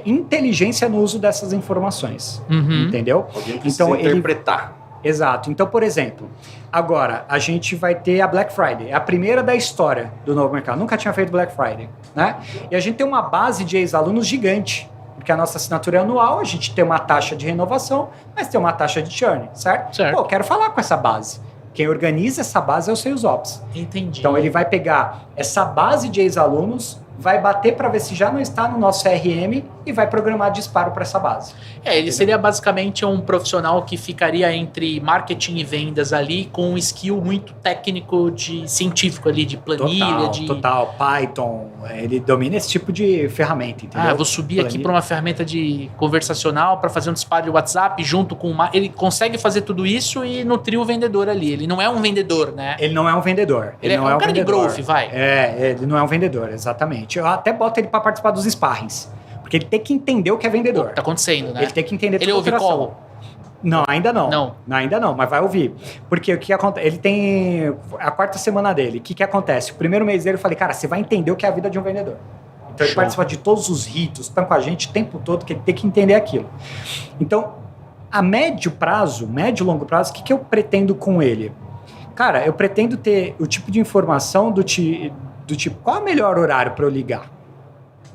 Speaker 3: inteligência no uso dessas informações, entendeu?
Speaker 2: Alguém precisa interpretar.
Speaker 3: Exato. Então, por exemplo, agora a gente vai ter a Black Friday. É a primeira da história do novo mercado. Nunca tinha feito Black Friday, né? E a gente tem uma base de ex-alunos gigante. Porque a nossa assinatura é anual, a gente tem uma taxa de renovação, mas tem uma taxa de churn, certo? Pô, eu quero falar com essa base. Quem organiza essa base é o Sales Ops.
Speaker 1: Entendi.
Speaker 3: Então ele vai pegar essa base de ex-alunos, vai bater para ver se já não está no nosso CRM e vai programar disparo para essa base.
Speaker 1: Ele seria basicamente um profissional que ficaria entre marketing e vendas ali, com um skill muito técnico, científico ali, de planilha.
Speaker 3: Total. Python, ele domina esse tipo de ferramenta, entendeu?
Speaker 1: Eu vou subir aqui para uma ferramenta de conversacional para fazer um disparo de WhatsApp junto com ele consegue fazer tudo isso e nutrir o vendedor ali. Ele não é um vendedor, né?
Speaker 3: Ele não é um vendedor.
Speaker 1: Ele não é um cara vendedor. De growth, vai.
Speaker 3: Ele não é um vendedor, exatamente. Eu até boto ele para participar dos sparrings. Porque ele tem que entender o que é vendedor.
Speaker 1: Tá acontecendo, né?
Speaker 3: Ele tem que entender
Speaker 1: Ele ouve call?
Speaker 3: Não, ainda não.
Speaker 1: Não.
Speaker 3: Ainda não, mas vai ouvir. Porque o que acontece? Ele tem a 4ª semana dele. O que acontece? O primeiro mês dele eu falei, cara, você vai entender o que é a vida de um vendedor. Então ele participa de todos os ritos, tá com a gente o tempo todo, que ele tem que entender aquilo. Então, a médio e longo prazo, o que eu pretendo com ele? Cara, eu pretendo ter o tipo de informação do tipo, qual é o melhor horário para eu ligar?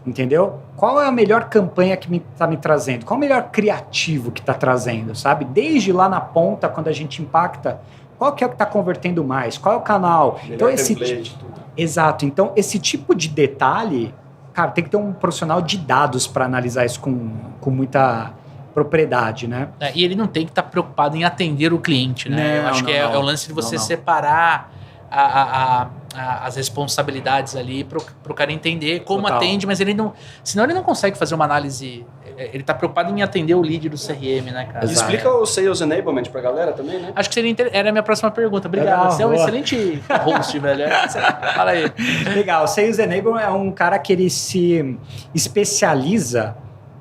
Speaker 3: Entendeu? Qual é a melhor campanha que está me trazendo? Qual é o melhor criativo que está trazendo, sabe? Desde lá na ponta, quando a gente impacta, qual que é o que está convertendo mais? Qual é o canal?
Speaker 2: Melhor
Speaker 3: então,
Speaker 2: tudo.
Speaker 3: Exato. Então, esse tipo de detalhe, cara, tem que ter um profissional de dados para analisar isso com muita propriedade, né?
Speaker 1: E ele não tem que estar preocupado em atender o cliente, né? Eu acho que é o lance de você separar as responsabilidades ali pro cara entender como atende, mas ele não... Senão ele não consegue fazer uma análise... Ele tá preocupado em atender o lead do CRM, né, cara?
Speaker 2: Explica o Sales Enablement pra galera também, né?
Speaker 1: Acho que era a minha próxima pergunta. Obrigado. Você é um excelente host, velho. Fala aí.
Speaker 3: Legal. O Sales Enablement é um cara que ele se especializa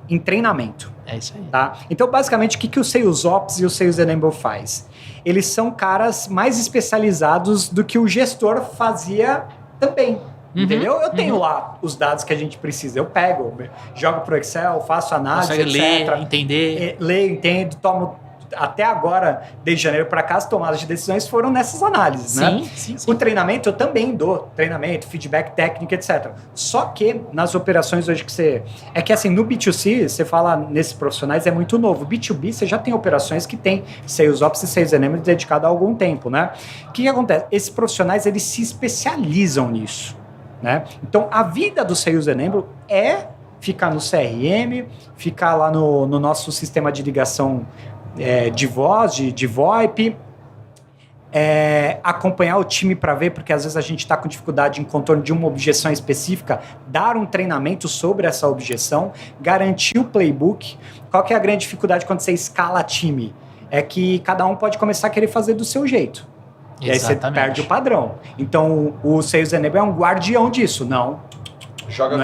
Speaker 3: em treinamento.
Speaker 1: É isso aí.
Speaker 3: Tá? Então, basicamente, o que o Sales Ops e o Sales Enablement faz? Eles são caras mais especializados do que o gestor fazia também. Entendeu? Eu tenho lá os dados que a gente precisa. Eu pego, jogo pro Excel, faço análise,
Speaker 1: consegue
Speaker 3: etc.
Speaker 1: ler, entender.
Speaker 3: Leio, entendo, tomo... Até agora, desde janeiro para cá, as tomadas de decisões foram nessas análises, né?
Speaker 1: Sim.
Speaker 3: O treinamento, eu também dou treinamento, feedback técnico, etc. Só que nas operações hoje que você... É que assim, no B2C, você fala nesses profissionais, é muito novo. B2B, você já tem operações que tem Sales Ops e Sales Enablement dedicado há algum tempo, né? O que acontece? Esses profissionais, eles se especializam nisso, né? Então, a vida do Sales Enablement é ficar no CRM, ficar lá no nosso sistema de ligação de voz, de VoIP, acompanhar o time para ver, porque às vezes a gente está com dificuldade em contorno de uma objeção específica, dar um treinamento sobre essa objeção, garantir o playbook. Qual que é a grande dificuldade quando você escala time? é que cada um pode começar a querer fazer do seu jeito. E aí você perde o padrão. Então, o Sales Enabler é um guardião disso. Não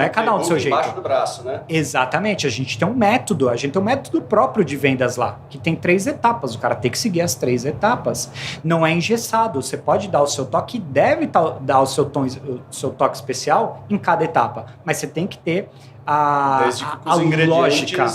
Speaker 3: é cada um do seu jeito.
Speaker 2: Embaixo do braço, né?
Speaker 3: Exatamente. A gente tem um método próprio de vendas lá, que tem 3 etapas. O cara tem que seguir as 3 etapas. Não é engessado. Você pode dar o seu toque, deve dar o seu toque especial em cada etapa. Mas você tem que ter a lógica.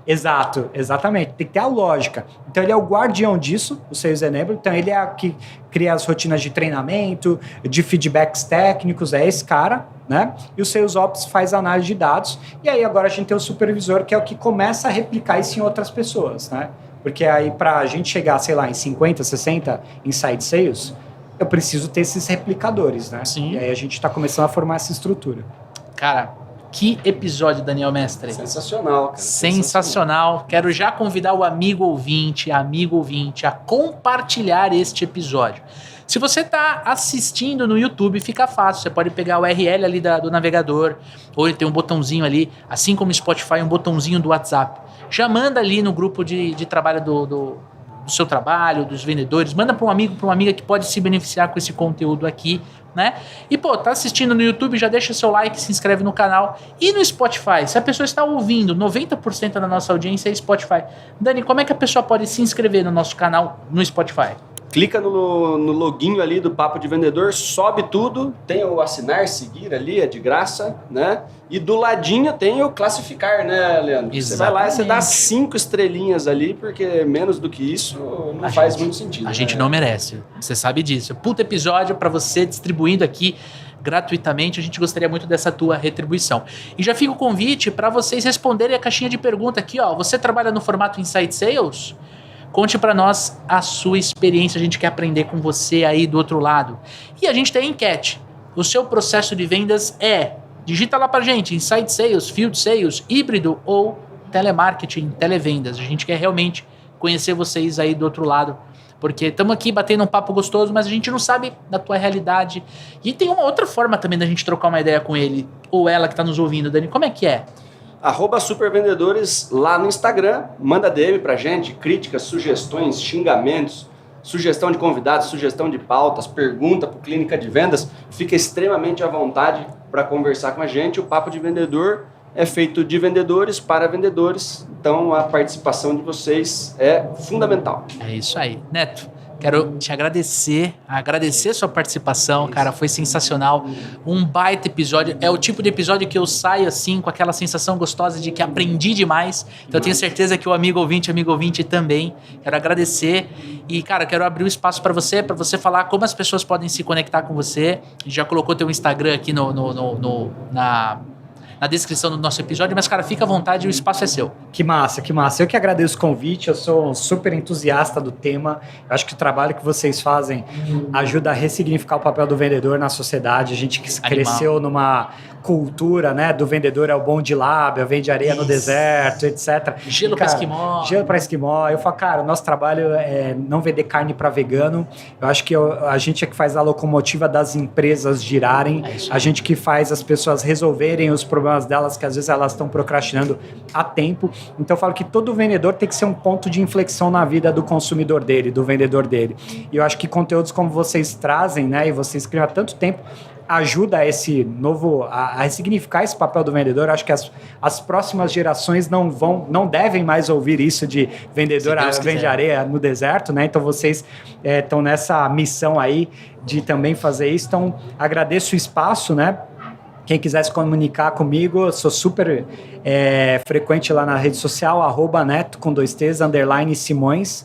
Speaker 3: Exato, exatamente. Tem que ter a lógica. Então, ele é o guardião disso, o Sales Enabler. Então, ele é o que cria as rotinas de treinamento, de feedbacks técnicos, é esse cara, né? E o Sales Ops faz análise de dados. E aí, agora a gente tem o supervisor, que é o que começa a replicar isso em outras pessoas, né? Porque aí, para a gente chegar, sei lá, em 50, 60 inside sales, eu preciso ter esses replicadores, né?
Speaker 1: Sim.
Speaker 3: E aí, a gente está começando a formar essa estrutura.
Speaker 1: Cara, que episódio, Daniel Mestre.
Speaker 2: Sensacional, cara.
Speaker 1: Sensacional. Quero já convidar o amigo ouvinte a compartilhar este episódio. Se você está assistindo no YouTube, fica fácil. Você pode pegar o URL ali do navegador, ou ele tem um botãozinho ali, assim como o Spotify, um botãozinho do WhatsApp. Já manda ali no grupo de trabalho do seu trabalho, dos vendedores. Manda para um amigo, para uma amiga que pode se beneficiar com esse conteúdo aqui, né? E, pô, tá assistindo no YouTube, já deixa seu like, se inscreve no canal. E no Spotify, se a pessoa está ouvindo, 90% da nossa audiência é Spotify. Dani, como é que a pessoa pode se inscrever no nosso canal no Spotify?
Speaker 2: Clica no loginho ali do Papo de Vendedor, sobe tudo, tem o assinar, seguir ali, é de graça, né? E do ladinho tem o classificar, né, Leandro?
Speaker 1: Exatamente.
Speaker 2: Você vai lá e você dá 5 estrelinhas ali, porque menos do que isso não faz muito sentido.
Speaker 1: A gente não merece, você sabe disso. Puta episódio para você distribuindo aqui gratuitamente, a gente gostaria muito dessa tua retribuição. E já fica o convite para vocês responderem a caixinha de pergunta aqui, ó. Você trabalha no formato Inside Sales? Conte para nós a sua experiência, a gente quer aprender com você aí do outro lado. E a gente tem a enquete. O seu processo de vendas digita lá pra gente, Inside Sales, Field Sales, híbrido ou telemarketing, televendas. A gente quer realmente conhecer vocês aí do outro lado, porque estamos aqui batendo um papo gostoso, mas a gente não sabe da tua realidade. E tem uma outra forma também da gente trocar uma ideia com ele, ou ela que está nos ouvindo, Dani, como é que é?
Speaker 2: @supervendedores lá no Instagram, manda DM pra gente, críticas, sugestões, xingamentos, sugestão de convidados, sugestão de pautas, pergunta pro Clínica de Vendas, fica extremamente à vontade para conversar com a gente. O Papo de Vendedor é feito de vendedores para vendedores, então a participação de vocês é fundamental.
Speaker 1: É isso aí. Neto, quero te agradecer sua participação, cara, foi sensacional, um baita episódio, é o tipo de episódio que eu saio assim, com aquela sensação gostosa de que aprendi demais, então eu tenho certeza que o amigo ouvinte também, quero agradecer e, cara, quero abrir o espaço para você falar como as pessoas podem se conectar com você, já colocou teu Instagram aqui na descrição do nosso episódio, mas, cara, fica à vontade, o espaço é seu.
Speaker 3: Que massa, que massa. Eu que agradeço o convite, eu sou um super entusiasta do tema. Eu acho que o trabalho que vocês fazem ajuda a ressignificar o papel do vendedor na sociedade. A gente que cresceu numa cultura, né, do vendedor é o bom de lábia, vende areia no deserto, etc.
Speaker 1: Gelo para esquimó.
Speaker 3: Gelo para esquimó. Eu falo, cara, o nosso trabalho é não vender carne para vegano. Eu acho que a gente é que faz a locomotiva das empresas girarem. A gente que faz as pessoas resolverem os problemas delas, que às vezes elas estão procrastinando há tempo. Então eu falo que todo vendedor tem que ser um ponto de inflexão na vida do consumidor dele, do vendedor dele. E eu acho que conteúdos como vocês trazem, né, e vocês criam há tanto tempo, ajuda a ressignificar esse papel do vendedor. Eu acho que as próximas gerações não devem mais ouvir isso de vendedor vende areia no deserto, né? Então vocês estão nessa missão aí de também fazer isso. Então agradeço o espaço, né? Quem quiser se comunicar comigo, eu sou super frequente lá na rede social, @neto com 2 T's, _Simões,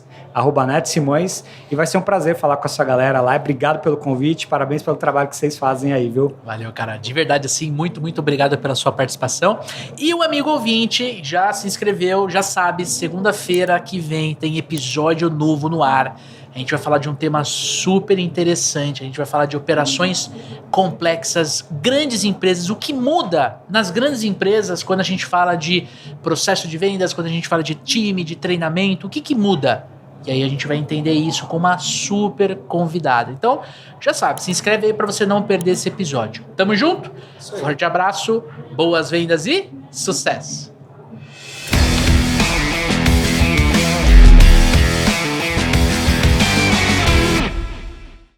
Speaker 3: @Neto Simões, e vai ser um prazer falar com essa galera lá. Obrigado pelo convite, parabéns pelo trabalho que vocês fazem aí, viu?
Speaker 1: Valeu, cara. De verdade, assim, muito, muito obrigado pela sua participação. E o amigo ouvinte já se inscreveu, já sabe, segunda-feira que vem tem episódio novo no ar. A gente vai falar de um tema super interessante, a gente vai falar de operações complexas, grandes empresas, o que muda nas grandes empresas quando a gente fala de processo de vendas, quando a gente fala de time, de treinamento, o que muda? E aí a gente vai entender isso com uma super convidada. Então, já sabe, se inscreve aí para você não perder esse episódio. Tamo junto? Forte abraço, boas vendas e sucesso!